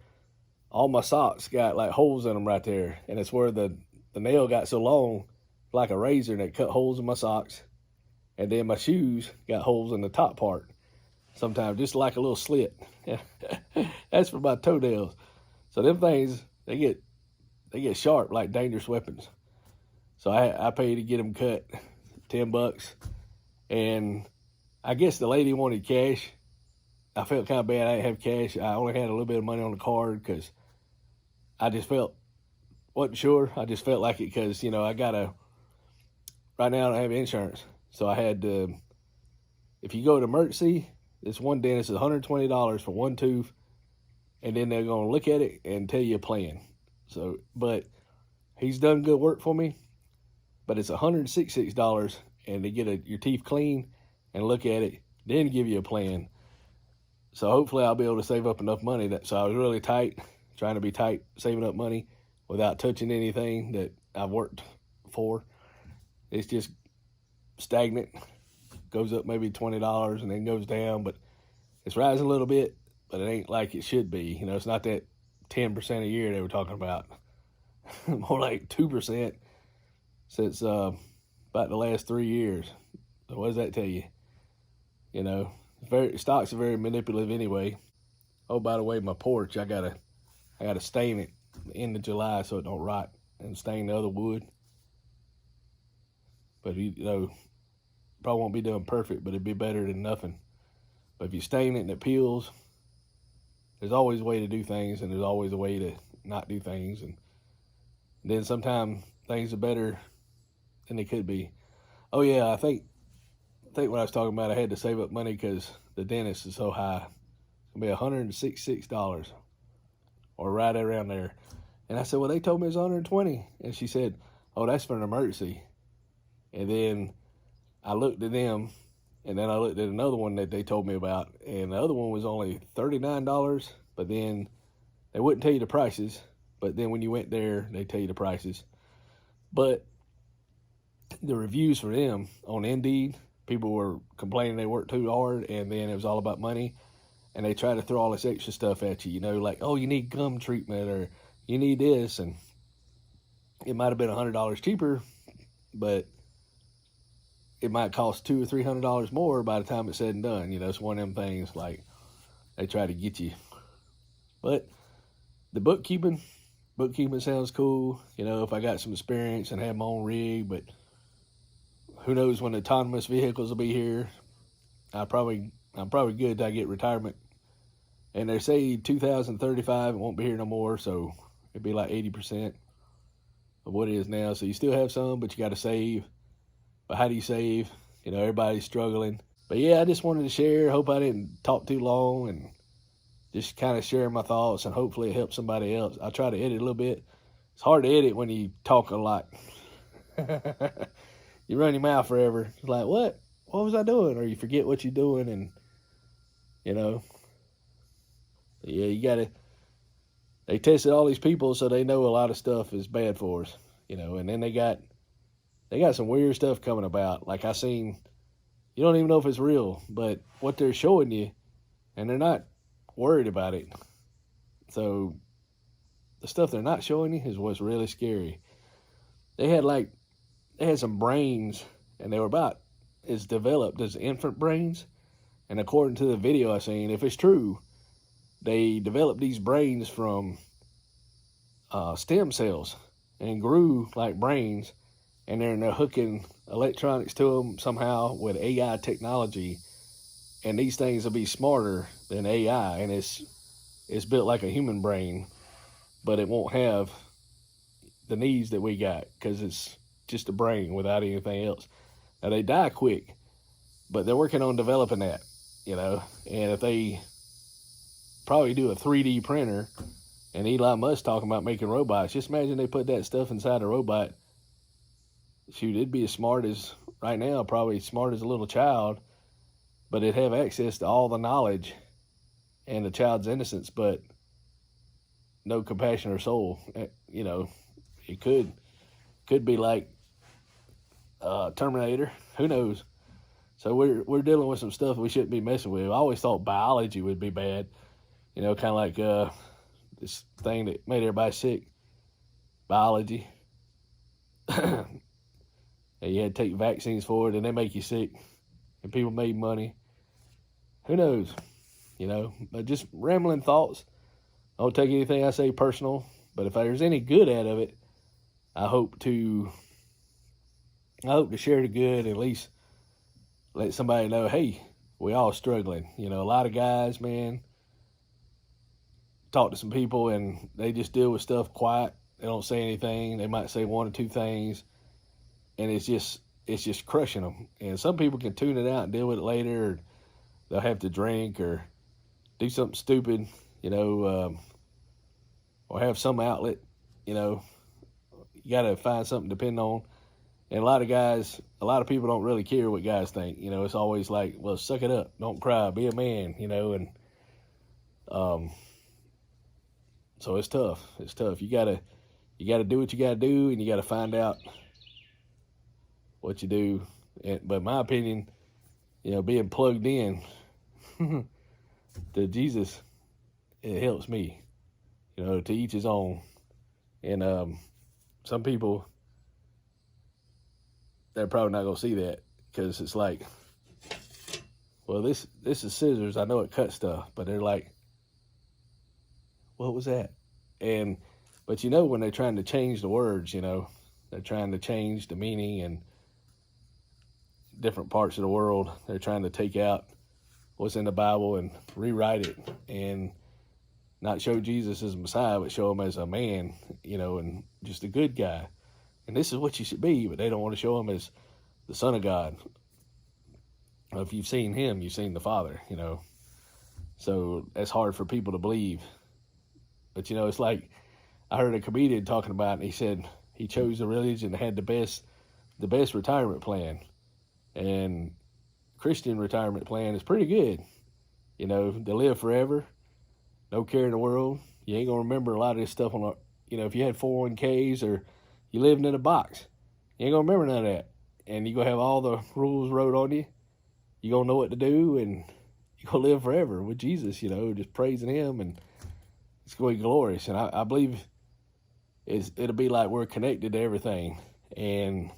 [SPEAKER 1] all my socks got like holes in them right there, and it's where the nail got so long, like a razor, and it cut holes in my socks. And then my shoes got holes in the top part, sometimes just like a little slit. That's for my toenails. So them things, they get sharp like dangerous weapons. So I pay to get them cut, $10, and I guess the lady wanted cash. I felt kind of bad I didn't have cash. I only had a little bit of money on the card because I just wasn't sure. I just felt like it because, right now I don't have insurance. So I had to, if you go to emergency, this one dentist is $120 for one tooth, and then they're going to look at it and tell you a plan. So, but he's done good work for me, but it's $166, and to get your teeth clean and look at it, then give you a plan. So hopefully I'll be able to save up enough money. So I was really tight, trying to be tight, saving up money without touching anything that I've worked for. It's just stagnant, goes up maybe $20 and then goes down, but it's rising a little bit, but it ain't like it should be. It's not that 10% a year they were talking about. More like 2% since about the last 3 years. So what does that tell you? Stocks are very manipulative anyway. Oh, by the way, my porch, I gotta stain it the end of July so it don't rot, and stain the other wood. But probably won't be done perfect, but it'd be better than nothing. But if you stain it and it peels, there's always a way to do things, and there's always a way to not do things. And then sometimes things are better than they could be. Oh yeah, I think what I was talking about, I had to save up money because the dentist is so high. It's going to be $166 or right around there. And I said, well, they told me it was $120. And she said, oh, that's for an emergency. And then I looked at them, and then I looked at another one that they told me about, and the other one was only $39, but then they wouldn't tell you the prices. But then when you went there, they tell you the prices. But the reviews for them on Indeed, people were complaining they worked too hard, and then it was all about money, and they try to throw all this extra stuff at you, like, oh, you need gum treatment, or you need this, and it might have been $100 cheaper, but it might cost $200 or $300 more by the time it's said and done. It's one of them things, like, they try to get you. But the bookkeeping sounds cool, if I got some experience and have my own rig, but who knows when autonomous vehicles will be here. I'm probably good till I get retirement. And they say 2035 it won't be here no more, so it'd be like 80% of what it is now. So you still have some, but you got to save. But how do you save? Everybody's struggling. But yeah, I just wanted to share. Hope I didn't talk too long, and just kind of share my thoughts, and hopefully it helps somebody else. I try to edit a little bit. It's hard to edit when you talk a lot. You run your mouth forever. It's like, what was I doing? Or you forget what you're doing, and, yeah, they tested all these people, so they know a lot of stuff is bad for us, and then they got some weird stuff coming about. Like I seen, you don't even know if it's real, but what they're showing you, and they're not worried about it. So the stuff they're not showing you is what's really scary. They had some brains, and they were about as developed as infant brains. And according to the video I seen, if it's true, they developed these brains from stem cells and grew like brains, and they're hooking electronics to them somehow with AI technology, and these things will be smarter than AI, and it's built like a human brain, but it won't have the needs that we got because it's just a brain without anything else. Now, they die quick, but they're working on developing that, and if they probably do a 3D printer, and Elon Musk talking about making robots, just imagine they put that stuff inside a robot. Shoot, it'd be as smart as, right now, probably as smart as a little child, but it'd have access to all the knowledge and the child's innocence, but no compassion or soul. You know, it could be like Terminator. Who knows? So we're dealing with some stuff we shouldn't be messing with. I always thought biology would be bad. You know, kind of like this thing that made everybody sick. Biology. And you had to take vaccines for it, and they make you sick. And people made money. Who knows? You know, but just rambling thoughts. I don't take anything I say personal, but if there's any good out of it, I hope to share the good, at least let somebody know, hey, we all struggling. You know, a lot of guys, man, talk to some people and they just deal with stuff quiet. They don't say anything. They might say one or two things, and it's just crushing them. And some people can tune it out and deal with it later, or they'll have to drink or do something stupid, you know, or have some outlet. You know, you got to find something to depend on. And a lot of people don't really care what guys think. You know, it's always like, well, suck it up, don't cry, be a man, you know. And so it's tough. It's tough. You gotta do what you gotta do, and you gotta find out what you do. But in my opinion, you know, being plugged in to Jesus, it helps me. You know, to each his own. And some people, they're probably not gonna see that, because it's like, well, this is scissors. I know it cuts stuff, but they're like, what was that? But you know, when they're trying to change the words, you know, they're trying to change the meaning and different parts of the world. They're trying to take out what's in the Bible and rewrite it, and not show Jesus as Messiah, but show him as a man, you know, and just a good guy. And this is what you should be, but they don't want to show him as the Son of God. Well, if you've seen him, you've seen the Father, you know. So that's hard for people to believe. But, you know, it's like, I heard a comedian talking about it, and he said he chose the religion that had the best retirement plan. And Christian retirement plan is pretty good. You know, they live forever, no care in the world. You ain't going to remember a lot of this stuff you know, if you had 401ks or you lived in a box, you ain't going to remember none of that. And you're going to have all the rules wrote on you. You're going to know what to do, and you're going to live forever with Jesus, you know, just praising him, and it's going to be glorious. And I believe it'll be like we're connected to everything. And,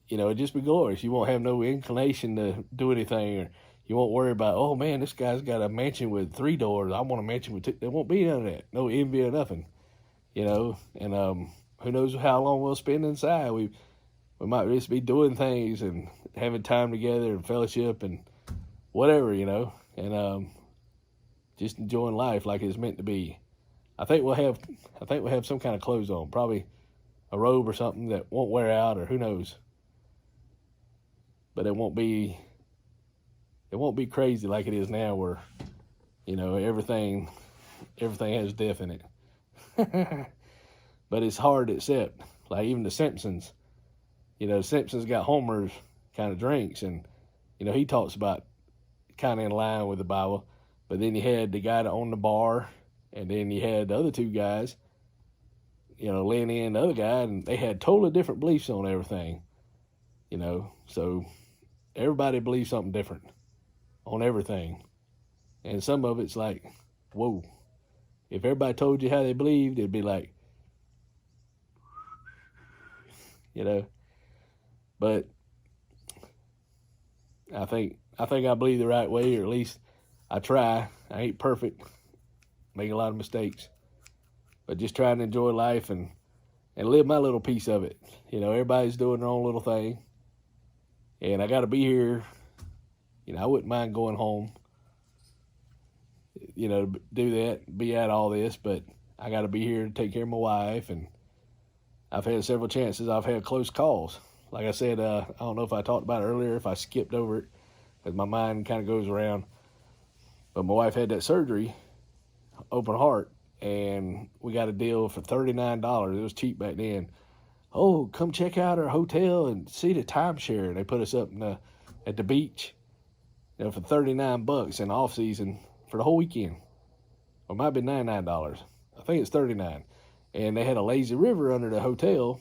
[SPEAKER 1] you know, it'll just be glorious. You won't have no inclination to do anything, or you won't worry about, oh, man, this guy's got a mansion with 3 doors. I want a mansion with 2. There won't be none of that. No envy or nothing, you know. And who knows how long we'll spend inside. We might just be doing things and having time together and fellowship and whatever, you know. And just enjoying life like it's meant to be. I think we'll have some kind of clothes on, probably a robe or something that won't wear out, or who knows. But it won't be crazy like it is now, where, you know, everything has death in it. But it's hard to accept. Like even the Simpsons, you know, the Simpsons got Homer's kind of drinks, and, you know, he talks about kind of in line with the Bible. But then you had the guy that owned the bar, and then you had the other 2 guys, you know, Lenny and the other guy, and they had totally different beliefs on everything, you know. So everybody believes something different on everything. And some of it's like, whoa. If everybody told you how they believed, it'd be like, you know. But I think I believe the right way, or at least I try. I ain't perfect, make a lot of mistakes, but just trying to enjoy life and live my little piece of it. You know, everybody's doing their own little thing, and I got to be here. You know, I wouldn't mind going home, you know, do that, be at all this, but I got to be here to take care of my wife. And I've had several chances. I've had close calls. Like I said, I don't know if I talked about it earlier, if I skipped over it, because my mind kind of goes around. But my wife had that surgery, open heart, and we got a deal for $39. It was cheap back then. Oh, come check out our hotel and see the timeshare. They put us up at the beach. for 39 bucks in the off season for the whole weekend. Or it might be $99. I think it's 39. And they had a lazy river under the hotel,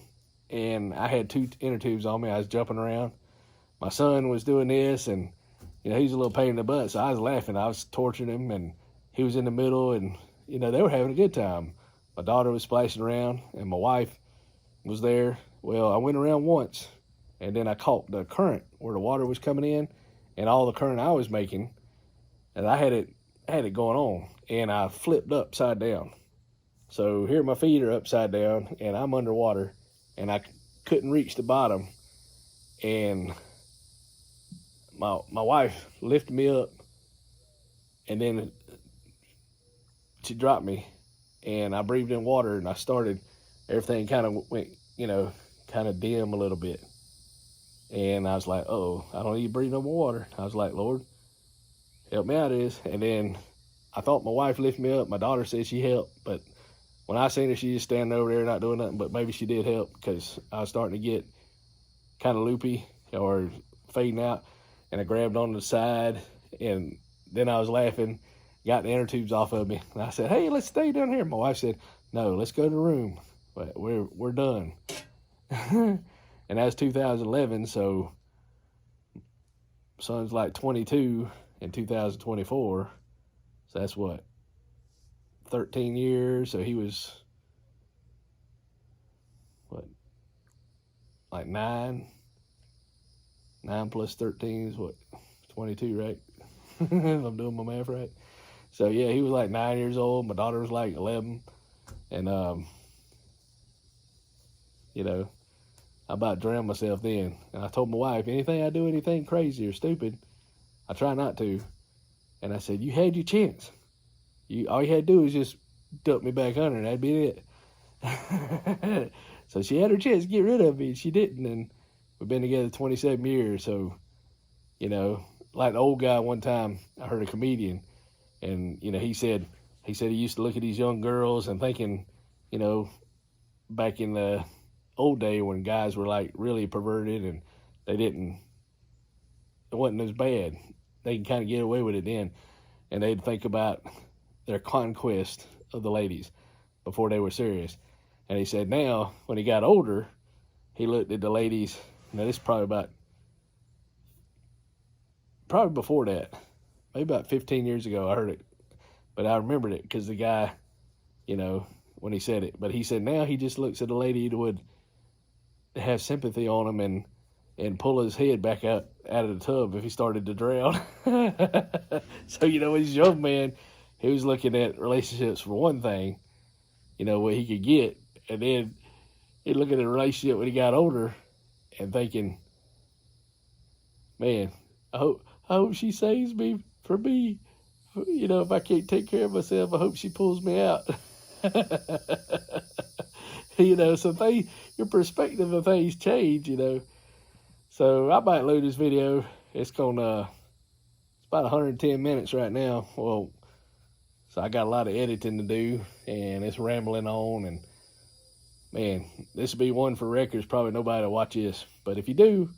[SPEAKER 1] and I had 2 inner tubes on me. I was jumping around. My son was doing this, and he's a little pain in the butt, so I was laughing. I was torturing him, and he was in the middle, and they were having a good time. My daughter was splashing around, and my wife was there. Well, I went around once, and then I caught the current where the water was coming in, and all the current I was making, and I had it going on, and I flipped upside down. So here my feet are upside down, and I'm underwater, and I couldn't reach the bottom, and my wife lifted me up, and then she dropped me, and I breathed in water, and everything kind of went, kind of dim a little bit. And I was like, oh, I don't need to breathe no more water. I was like, Lord, help me out of this. And then I thought my wife lifted me up. My daughter said she helped, but when I seen her, she just standing over there not doing nothing, but maybe she did help because I was starting to get kind of loopy or fading out. And I grabbed onto the side, and then I was laughing, got the inner tubes off of me. And I said, hey, let's stay down here. My wife said, no, let's go to the room. But we're done. And that's 2011, so son's like 22 in 2024. So that's what, 13 years. So he was, what, like 9 plus 13 is what, 22, right? If I'm doing my math right. So yeah, he was like 9 years old. My daughter was like 11. And, I about drowned myself then. And I told my wife, anything crazy or stupid, I try not to. And I said, you had your chance. All you had to do was just dump me back under, and that'd be it. So she had her chance to get rid of me, and she didn't. And we've been together 27 years. So, like the old guy one time, I heard a comedian, and, he said he used to look at these young girls and thinking, back in the old day when guys were like really perverted and it wasn't as bad. They can kind of get away with it then. And they'd think about their conquest of the ladies before they were serious. And he said now, when he got older, he looked at the ladies. Now this is probably before that, maybe about 15 years ago I heard it. But I remembered it because the guy, when he said it. But he said now he just looks at a lady that would have sympathy on him and pull his head back out of the tub if he started to drown. So, as a young man, he was looking at relationships for one thing, what he could get. And then he'd look at a relationship when he got older and thinking, man, I hope she saves me for me. If I can't take care of myself, I hope she pulls me out. So your perspective of things change, So I might load this video. It's about 110 minutes right now. Well, so I got a lot of editing to do, and it's rambling on, and man, this will be one for records. Probably nobody will watch this, but if you do,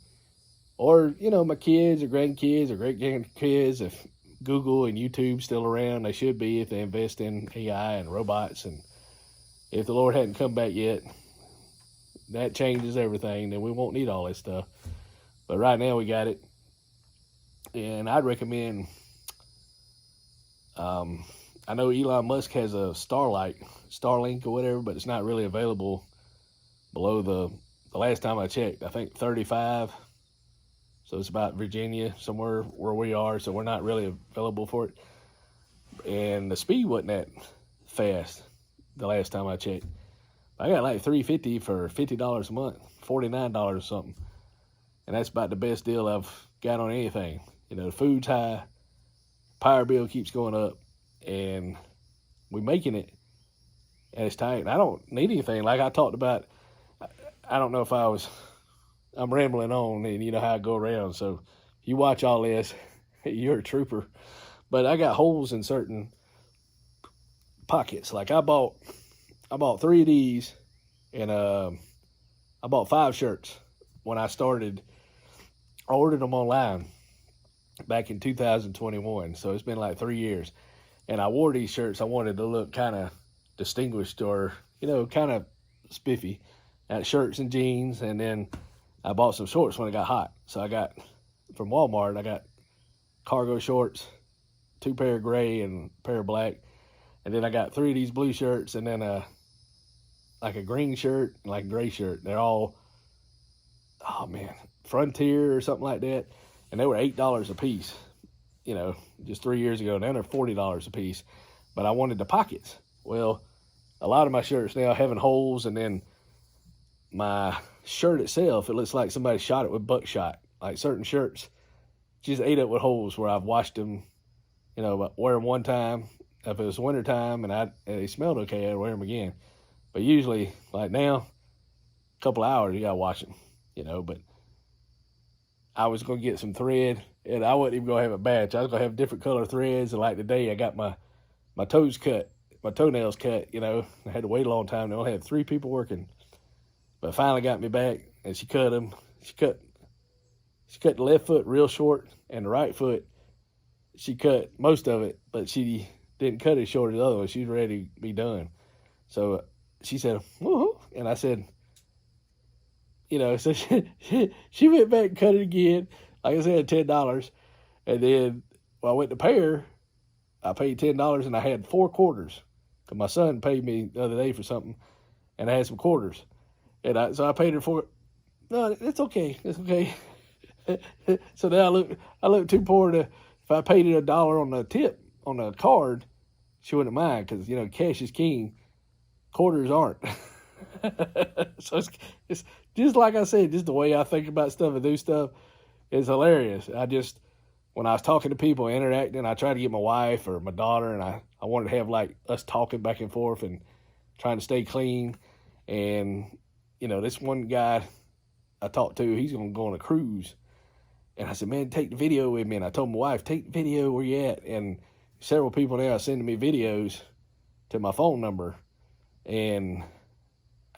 [SPEAKER 1] or, my kids or grandkids or great-grandkids, if Google and YouTube still around, they should be if they invest in AI and robots, and if the Lord hadn't come back yet, that changes everything. Then we won't need all this stuff. But right now we got it. And I'd recommend, I know Elon Musk has a Starlink or whatever, but it's not really available below the last time I checked, I think 35. So it's about Virginia, somewhere where we are. So we're not really available for it. And the speed wasn't that fast the last time I checked. I got like $350 for $50 a month, $49 or something. And that's about the best deal I've got on anything. The food's high, power bill keeps going up, and we're making it. And it's tight. I don't need anything. Like I talked about, I don't know if I'm rambling on, and you know how I go around. So if you watch all this, you're a trooper. But I got holes in certain pockets. Like I bought 3 of these, and I bought 5 shirts when I started. I ordered them online, back in 2021. So it's been like 3 years. And I wore these shirts. I wanted to look kind of distinguished or, kind of spiffy. I had shirts and jeans. And then I bought some shorts when it got hot. So I got, from Walmart, I got cargo shorts, 2 pair of gray and a pair of black. And then I got 3 of these blue shirts and then like a green shirt and like a gray shirt. They're all, oh man, Frontier or something like that. And they were $8 a piece, just 3 years ago. Now they're $40 a piece. But I wanted the pockets. Well, a lot of my shirts now having holes, and then my shirt itself, it looks like somebody shot it with buckshot. Like certain shirts just ate up with holes where I've washed them, wear them one time. If it was winter time and they smelled okay, I'd wear them again. But usually, like now, a couple hours, you got to wash them, But I was going to get some thread, and I wasn't even going to have a batch. I was going to have different color threads. And like today, I got my toes cut, my toenails cut, I had to wait a long time. They only had 3 people working. But finally got me back, and she cut them. She cut the left foot real short, and the right foot, she cut most of it, but she didn't cut it as short as the other one. She was ready to be done. So she said, woohoo. And I said, so she went back and cut it again. Like I said, $10. And then when I went to pay her, I paid $10 and I had 4 quarters. Because my son paid me the other day for something, and I had some quarters. And so I paid her for it. No, it's okay. It's okay. So now I look too poor to, if I paid it $1 on the tip, on the card, she wouldn't mind, because, cash is king. Quarters aren't. So it's just like I said, just the way I think about stuff and do stuff is hilarious. When I was talking to people, interacting, I tried to get my wife or my daughter, and I wanted to have like us talking back and forth and trying to stay clean. And, this one guy I talked to, he's going to go on a cruise. And I said, man, take the video with me. And I told my wife, take the video where you at. And several people now are sending me videos to my phone number. And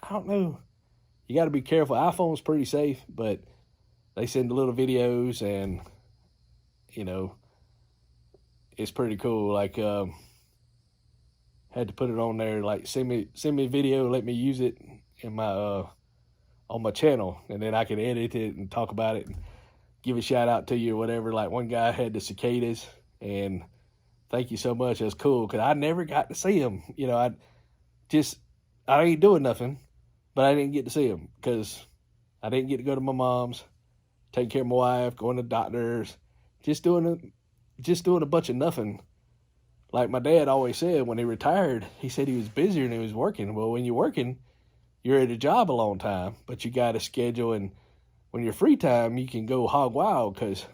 [SPEAKER 1] I don't know. You got to be careful. iPhone's pretty safe, but they send the little videos, and, it's pretty cool. Like, had to put it on there, like send me a video, let me use it in my on my channel, and then I can edit it and talk about it and give a shout out to you or whatever. Like one guy had the cicadas, and thank you so much. That's cool, because I never got to see them. I ain't doing nothing, but I didn't get to see them because I didn't get to go to my mom's, take care of my wife, going to doctors, just doing a bunch of nothing. Like my dad always said, when he retired, he said he was busier than he was working. Well, when you're working, you're at a job a long time, but you got to schedule, and when you're free time, you can go hog wild because,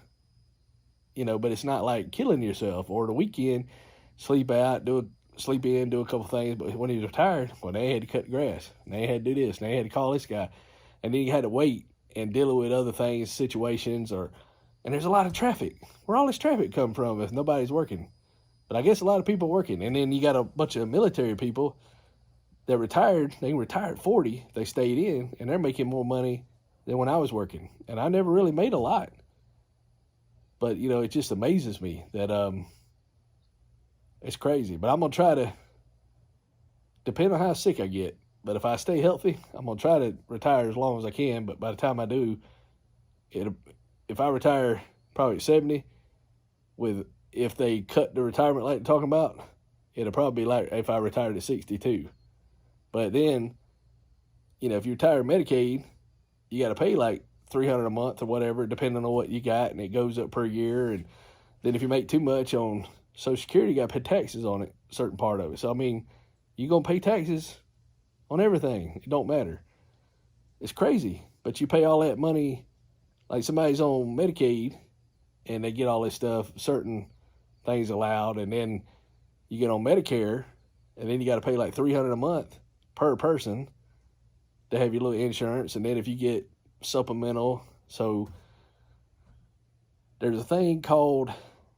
[SPEAKER 1] but it's not like killing yourself. Or the weekend, sleep out, sleep in, do a couple things. But when he was retired, well, they had to cut the grass, and they had to do this, and they had to call this guy, and then you had to wait and deal with other things, situations, and there's a lot of traffic. Where all this traffic come from if nobody's working? But I guess a lot of people working. And then you got a bunch of military people that retired. They retired at 40. They stayed in, and they're making more money than when I was working. And I never really made a lot. But, it just amazes me that it's crazy. But I'm going to try to, depend on how sick I get. But if I stay healthy, I'm going to try to retire as long as I can. But by the time I do, if I retire probably at 70, if they cut the retirement like they're talking about, it'll probably be like if I retired at 62. But then, if you retire Medicaid, you got to pay like $300 a month or whatever, depending on what you got, and it goes up per year. And then if you make too much on Social Security, you got to pay taxes on it, a certain part of it. So, you're going to pay taxes on everything. It don't matter. It's crazy. But you pay all that money, like somebody's on Medicaid, and they get all this stuff, certain things allowed, and then you get on Medicare, and then you got to pay like $300 a month per person to have your little insurance. And then if you get supplemental, so there's a thing called,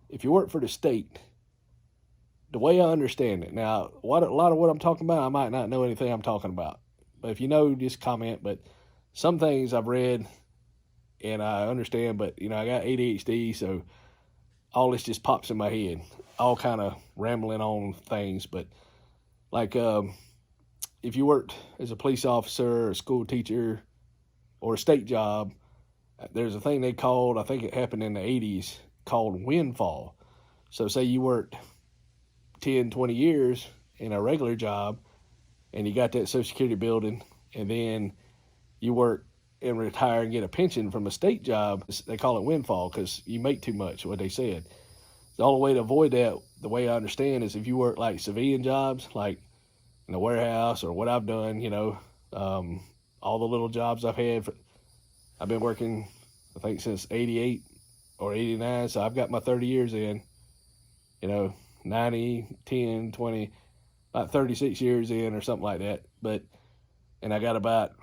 [SPEAKER 1] if you work for the state, the way I understand it, now a lot of what I'm talking about, I might not know anything I'm talking about, but if you know, just comment. But some things I've read and I understand, but I got ADHD, so all this just pops in my head, all kind of rambling on things. But like, if you worked as a police officer, a school teacher, or a state job, there's a thing they called, I think it happened in the 80s, called windfall. So say you worked 10, 20 years in a regular job and you got that Social Security building, and then you work and retire and get a pension from a state job, they call it windfall because you make too much, what they said. The only way to avoid that, the way I understand, is if you work like civilian jobs, like in the warehouse or what I've done, all the little jobs I've had. I've been working, I think, since 88 or 89, so I've got my 30 years in, 90, 10, 20, about 36 years in or something like that. And I got about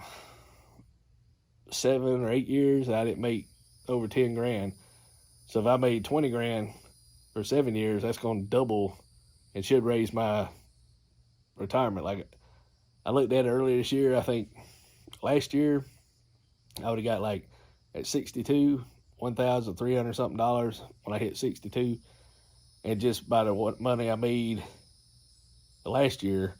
[SPEAKER 1] 7 or 8 years I didn't make over 10 grand. So if I made 20 grand for 7 years, that's going to double and should raise my retirement. Like, I looked at it earlier this year. I think last year I would have got like at 62, $1,300 something when I hit 62. And just by the money I made last year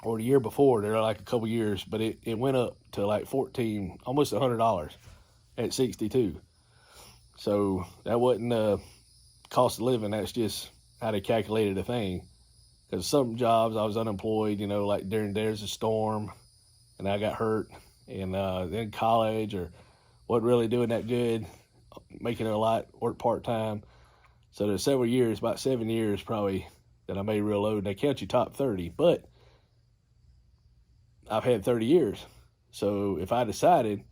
[SPEAKER 1] or the year before, they're like a couple years, but it went up to like 14, almost $100 at 62. So that wasn't cost of living. That's just how they calculated the thing. Because some jobs I was unemployed, like during there's a storm and I got hurt, and then college or wasn't really doing that good, making it a lot, work part-time. So there's several years, about 7 years probably, that I made real low, and they count you top 30. But I've had 30 years. So if I decided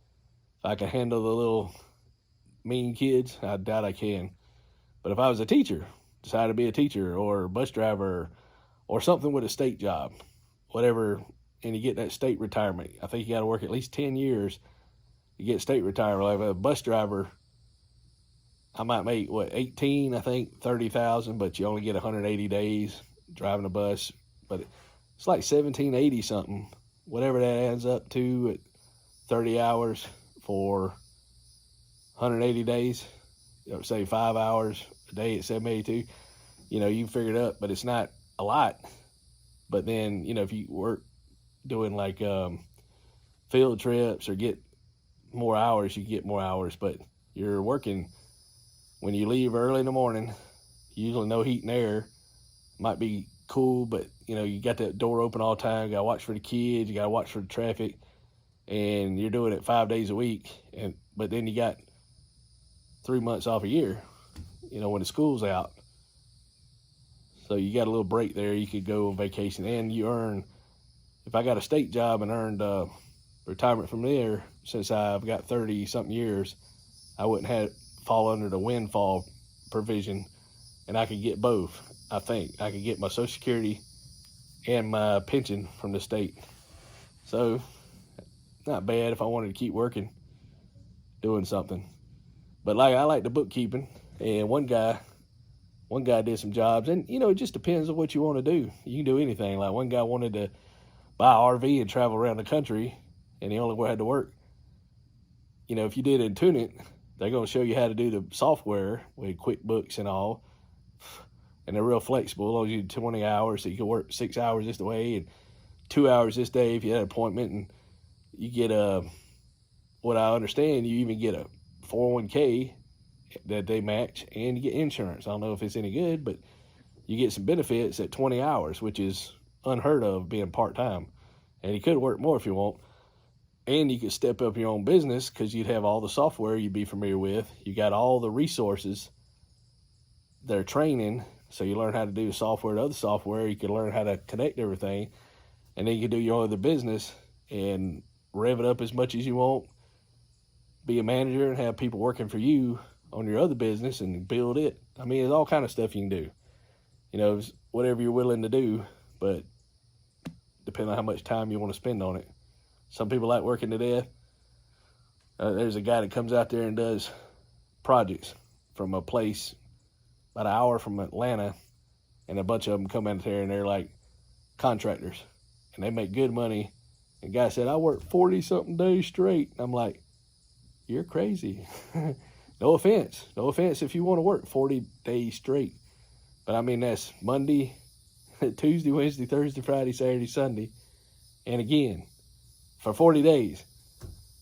[SPEAKER 1] I can handle the little mean kids, I doubt I can. But if I was a teacher, decided to be a teacher or a bus driver or something with a state job, whatever, and you get that state retirement, I think you got to work at least 10 years to get state retirement. Like a bus driver, I might make, 18, I think, 30,000, but you only get 180 days driving a bus. But it's like 1780 something, whatever that adds up to at 30 hours for 180 days. Say 5 hours a day at 782. You figure it up, but it's not a lot. But then, if you work doing like field trips or get more hours, you get more hours. But you're working, when you leave early in the morning, usually no heat and air, might be cool, but you got that door open all the time. You gotta watch for the kids, you gotta watch for the traffic, and you're doing it 5 days a week. But then you got 3 months off a year, when the school's out. So you got a little break there. You could go on vacation, and you earn, if I got a state job and earned retirement from there, since I've got 30 something years, I wouldn't fall under the windfall provision, and I could get both. I think I could get my Social Security and my pension from the state. So not bad if I wanted to keep working, doing something. But I like the bookkeeping, and one guy did some jobs, and it just depends on what you want to do. You can do anything. Like one guy wanted to buy an RV and travel around the country, and he only had to work. If you did Intuit, they're going to show you how to do the software with QuickBooks and all, and they're real flexible. Those you 20 hours, so you can work 6 hours this way and 2 hours this day if you had an appointment, and you get what I understand, you even get a 401k that they match, and you get insurance. I don't know if it's any good, but you get some benefits at 20 hours, which is unheard of being part-time. And you could work more if you want. And you could step up your own business because you'd have all the software you'd be familiar with. You got all the resources. They're training, so you learn how to do software to other software. You can learn how to connect everything, and then you can do your other business and rev it up as much as you want. Be a manager and have people working for you on your other business and build it. I mean, there's all kind of stuff you can do. It's whatever you're willing to do, but depending on how much time you want to spend on it. Some people like working to death. There's a guy that comes out there and does projects from a place about an hour from Atlanta, and a bunch of them come out there and they're like contractors, and they make good money. And the guy said, I work 40 something days straight. And I'm like, you're crazy. No offense if you want to work 40 days straight. But I mean, that's Monday, Tuesday, Wednesday, Thursday, Friday, Saturday, Sunday, and again for 40 days.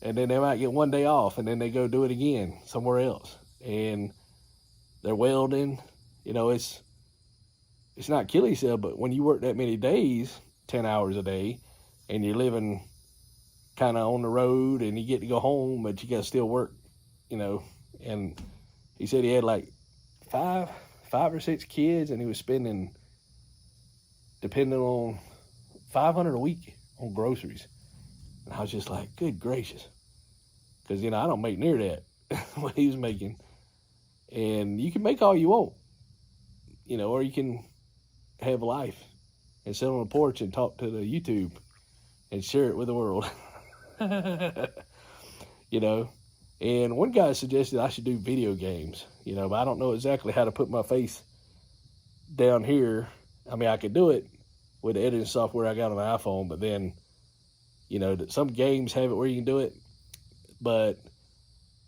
[SPEAKER 1] And then they might get one day off, and then they go do it again somewhere else. And they're welding. You know, it's not killing yourself, but when you work that many days, 10 hours a day, and you're living kind of on the road, and you get to go home, but you got to still work, you know. And he said he had like five or six kids, and he was spending, depending on, $500 a week on groceries. And I was just like, good gracious. Because, you know, I don't make near that, what he was making. And you can make all you want, you know, or you can have life and sit on the porch and talk to the YouTube and share it with the world. You know, and one guy suggested I should do video games, you know, but I don't know exactly how to put my face down here. I mean, I could do it with the editing software I got on the iPhone, but then, you know, some games have it where you can do it. But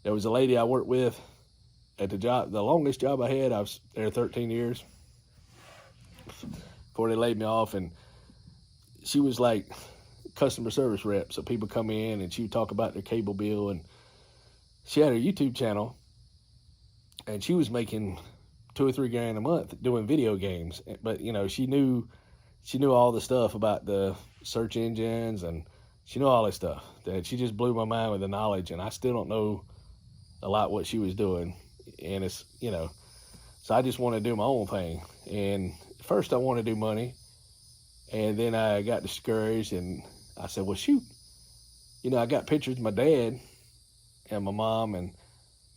[SPEAKER 1] there was a lady I worked with at the job, the longest job I had. I was there 13 years before they laid me off, and she was like customer service rep. So people come in and she would talk about their cable bill, and she had her YouTube channel, and she was making $2 or $3 grand a month doing video games. But you know, she knew all the stuff about the search engines, and she knew all this stuff. That she just blew my mind with the knowledge, and I still don't know a lot what she was doing. And it's, you know, so I just want to do my own thing. And first I want to do money, and then I got discouraged, and I said, well, shoot, you know, I got pictures of my dad and my mom, and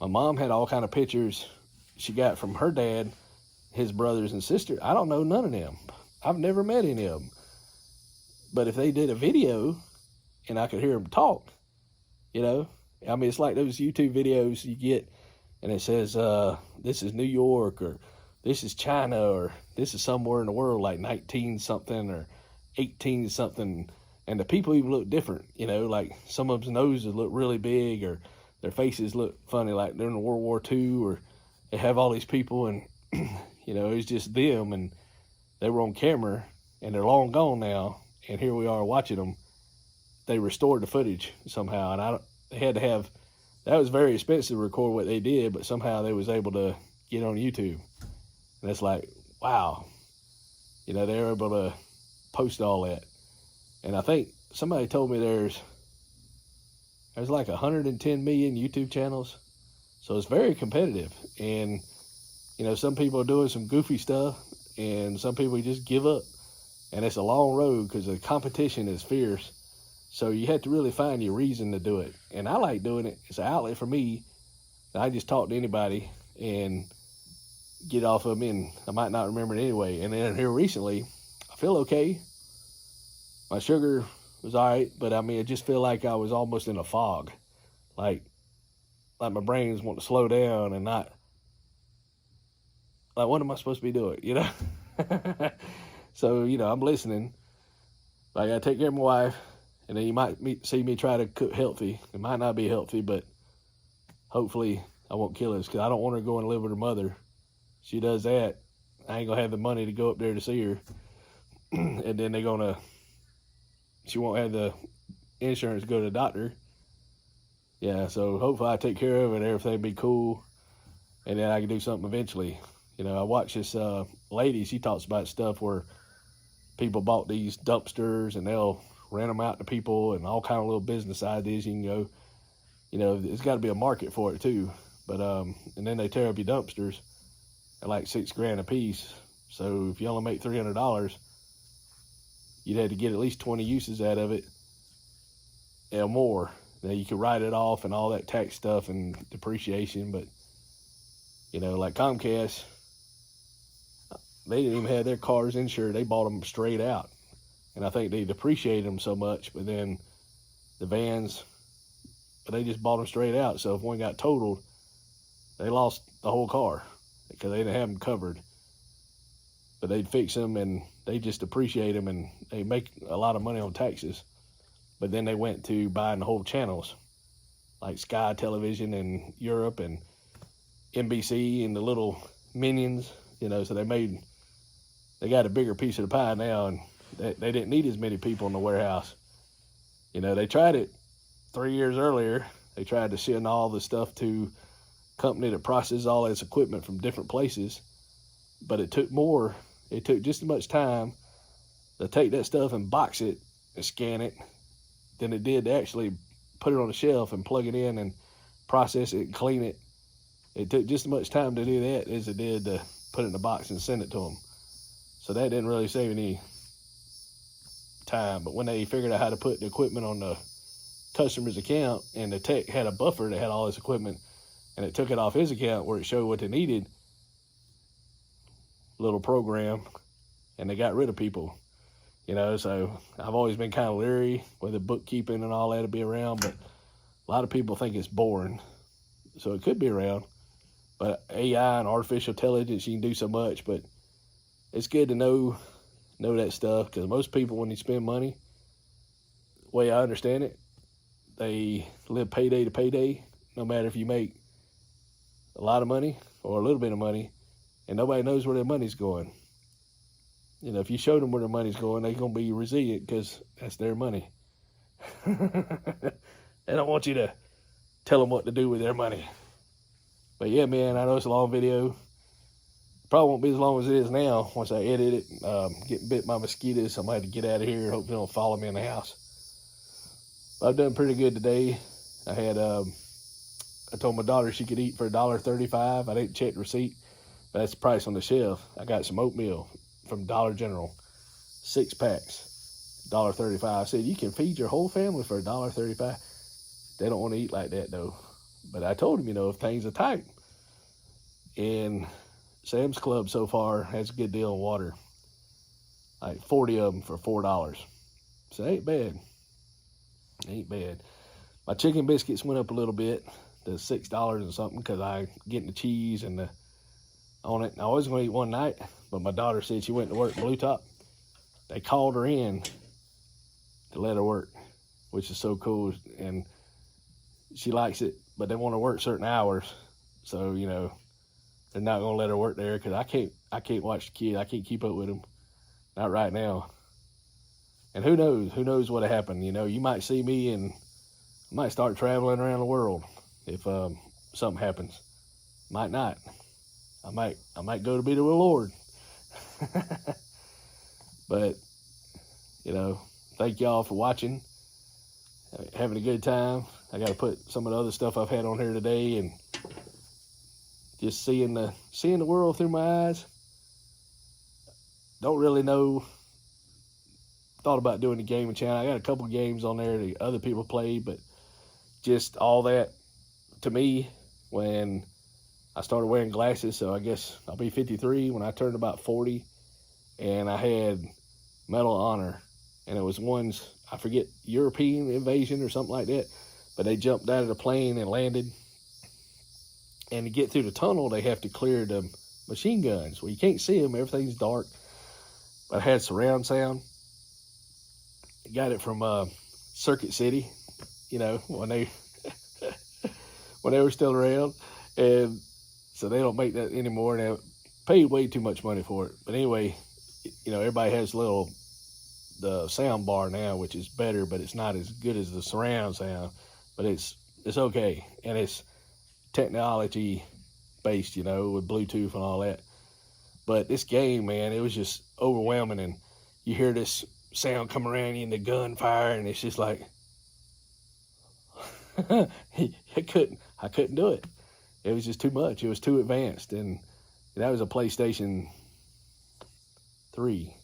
[SPEAKER 1] my mom had all kind of pictures she got from her dad, his brothers and sister. I don't know none of them. I've never met any of them. But if they did a video and I could hear them talk, you know, I mean, it's like those YouTube videos you get, and it says, this is New York, or this is China, or this is somewhere in the world, like 19 something or 18 something. And the people even look different, you know, like some of them's noses look really big, or their faces look funny, like they're in World War II, or they have all these people, and, you know, it's just them, and they were on camera, and they're long gone now, and here we are watching them. They restored the footage somehow, and they had to have, that was very expensive to record what they did, but somehow they was able to get on YouTube. And it's like, wow, you know, they're able to post all that. And I think somebody told me there's like 110 million YouTube channels. So it's very competitive. And, you know, some people are doing some goofy stuff, and some people just give up. And it's a long road because the competition is fierce. So you have to really find your reason to do it. And I like doing it. It's an outlet for me. I just talk to anybody and get off of them, and I might not remember it anyway. And then here recently, I feel okay. My sugar was all right, but I mean, I just feel like I was almost in a fog. Like my brains want to slow down and not, like, what am I supposed to be doing, you know? So, you know, I'm listening. I got to take care of my wife, and then you might see me try to cook healthy. It might not be healthy, but hopefully I won't kill her, because I don't want her to go and live with her mother. She does that, I ain't going to have the money to go up there to see her. And then she won't have the insurance to go to the doctor. Yeah, so hopefully I take care of it, everything be cool, and then I can do something eventually. You know, I watch this lady, she talks about stuff where people bought these dumpsters, and they'll rent them out to people, and all kind of little business ideas you can go. You know, there's got to be a market for it too. But and then they tear up your dumpsters at like $6 grand a piece. So if you only make $300, you'd have to get at least 20 uses out of it or more. Now you could write it off and all that tax stuff and depreciation, but, you know, like Comcast, they didn't even have their cars insured. They bought them straight out. And I think they depreciated them so much, but then the vans, but they just bought them straight out. So if one got totaled, they lost the whole car because they didn't have them covered. But they'd fix them, and they just depreciate them, and they make a lot of money on taxes. But then they went to buying the whole channels, like Sky Television in Europe, and NBC and the little minions, you know, so they got a bigger piece of the pie now, and they didn't need as many people in the warehouse. You know, they tried it 3 years earlier. They tried to send all the stuff to a company that processes all this equipment from different places, but it took just as much time to take that stuff and box it and scan it than it did to actually put it on the shelf and plug it in and process it and clean it. It took just as much time to do that as it did to put it in a box and send it to them. So that didn't really save any time. But when they figured out how to put the equipment on the customer's account, and the tech had a buffer that had all this equipment, and it took it off his account where it showed what they needed, little program, and they got rid of people. You know, so I've always been kind of leery whether bookkeeping and all that to be around, but a lot of people think it's boring. So it could be around. But AI and artificial intelligence, you can do so much, but it's good to know that stuff, because most people, when they spend money, the way I understand it, they live payday to payday, no matter if you make a lot of money or a little bit of money, and nobody knows where their money's going. You know, if you show them where their money's going, they're going to be resilient because that's their money. They don't want you to tell them what to do with their money. But yeah, man, I know it's a long video. Probably won't be as long as it is now once I edit it. Getting bit by mosquitoes, so I might have to get out of here. Hope they don't follow me in the house. But I've done pretty good today. I told my daughter she could eat for $1.35. I didn't check the receipt, but that's the price on the shelf. I got some oatmeal from Dollar General, 6 packs, $1.35. I said, you can feed your whole family for $1.35. They don't want to eat like that though. But I told them, you know, if things are tight. And Sam's Club so far has a good deal on water, like 40 of them for $4. So it ain't bad. Ain't bad. My chicken biscuits went up a little bit to $6 and something, because I getting the cheese and on it. I was going to eat one night, but my daughter said she went to work Blue Top. They called her in to let her work, which is so cool. And she likes it, but they want to work certain hours. So, you know, they're not going to let her work there, because I can't watch the kid. I can't keep up with them. Not right now. And who knows what'll happen. You know, you might see me and I might start traveling around the world if something happens. Might not. I might go to be with the Lord. But, you know, thank y'all for watching, having a good time. I got to put some of the other stuff I've had on here today, and just seeing the world through my eyes. Don't really know. Thought about doing the gaming channel. I got a couple games on there that other people play, but just all that, to me, when I started wearing glasses, so I guess I'll be 53 when I turned about 40, and I had Medal of Honor, and it was one's, I forget, European invasion or something like that, but they jumped out of the plane and landed, and to get through the tunnel, they have to clear the machine guns. Well, you can't see them, everything's dark, but I had surround sound. Got it from Circuit City, you know, when they were still around, and so they don't make that anymore. Now, paid way too much money for it, but anyway, you know, everybody has the sound bar now, which is better, but it's not as good as the surround sound. But it's okay, and it's technology based, you know, with Bluetooth and all that. But this game, man, it was just overwhelming, and you hear this sound come around you and the gunfire, and it's just like I couldn't do it. It was just too much. It was too advanced, and that was a PlayStation 3,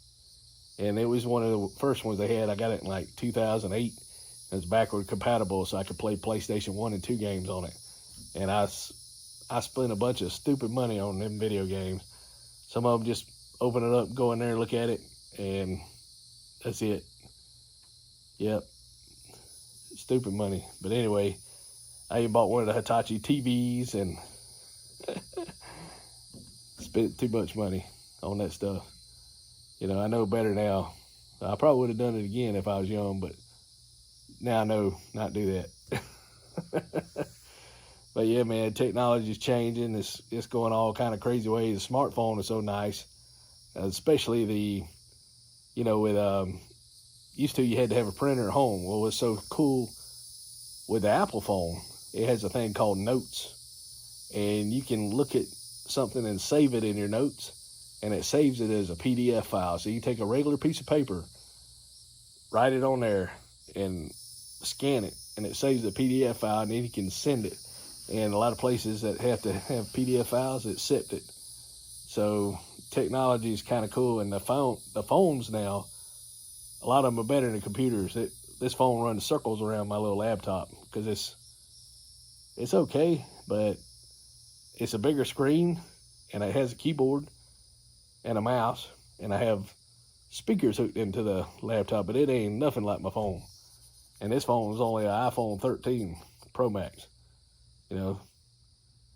[SPEAKER 1] and it was one of the first ones they had. I got it in like 2008. It was backward compatible, so I could play PlayStation 1 and 2 games on it. And I spent a bunch of stupid money on them video games. Some of them just open it up, go in there, look at it, and that's it. Yep. Stupid money. But anyway, I even bought one of the Hitachi TVs and spent too much money on that stuff. You know, I know better now. I probably would have done it again if I was young, but now I know not to do that. But yeah, man, technology is changing. It's going all kind of crazy ways. The smartphone is so nice, especially with used to you had to have a printer at home. Well, what's so cool with the Apple phone, it has a thing called Notes, and you can look at something and save it in your notes, and it saves it as a PDF file. So you take a regular piece of paper, write it on there, and scan it, and it saves a PDF file, and then you can send it. And a lot of places that have to have PDF files accept it. So technology is kind of cool, and the phones now, a lot of them are better than computers. This phone runs circles around my little laptop because it's okay, but it's a bigger screen, and it has a keyboard and a mouse, and I have speakers hooked into the laptop, but it ain't nothing like my phone. And this phone is only an iPhone 13 Pro Max. You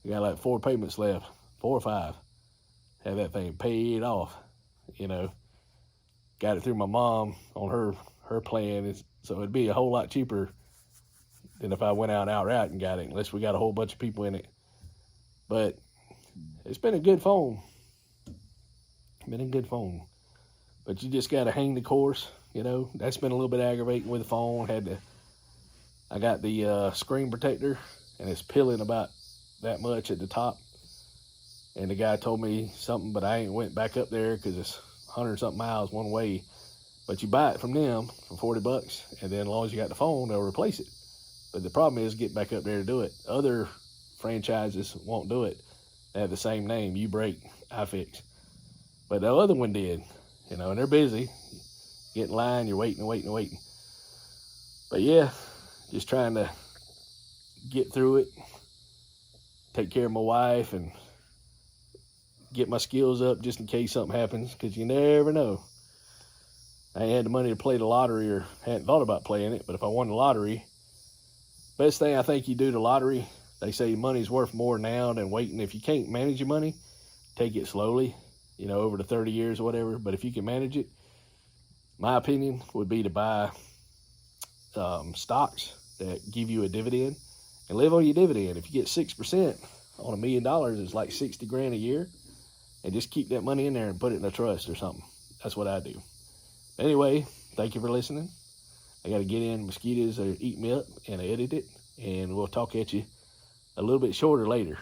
[SPEAKER 1] got like 4 payments left, 4 or 5. Have that thing paid off. Got it through my mom on her plan, so it'd be a whole lot cheaper than if I went out outright and got it, unless we got a whole bunch of people in it. But it's been a good phone. But you just got to hang the course. That's been a little bit aggravating with the phone. I got the screen protector, and it's peeling about that much at the top. And the guy told me something, but I ain't went back up there because it's 100-something miles one way. But you buy it from them for $40, and then as long as you got the phone, they'll replace it. But the problem is getting back up there to do it. Other franchises won't do it. They have the same name, U-Break, iFix. But the other one did, and they're busy. Get in line, you're waiting. But yeah, just trying to get through it, take care of my wife, and get my skills up just in case something happens, because you never know. I ain't had the money to play the lottery, or hadn't thought about playing it, but if I won the lottery, best thing I think you do the lottery, they say money's worth more now than waiting. If you can't manage your money, take it slowly, over the 30 years or whatever. But if you can manage it, my opinion would be to buy stocks that give you a dividend and live on your dividend. If you get 6% on $1 million, it's like 60 grand a year, and just keep that money in there and put it in a trust or something. That's what I do. Anyway, thank you for listening. I got to get in. Mosquitoes are eating me up, and I edit it, and we'll talk at you a little bit shorter later.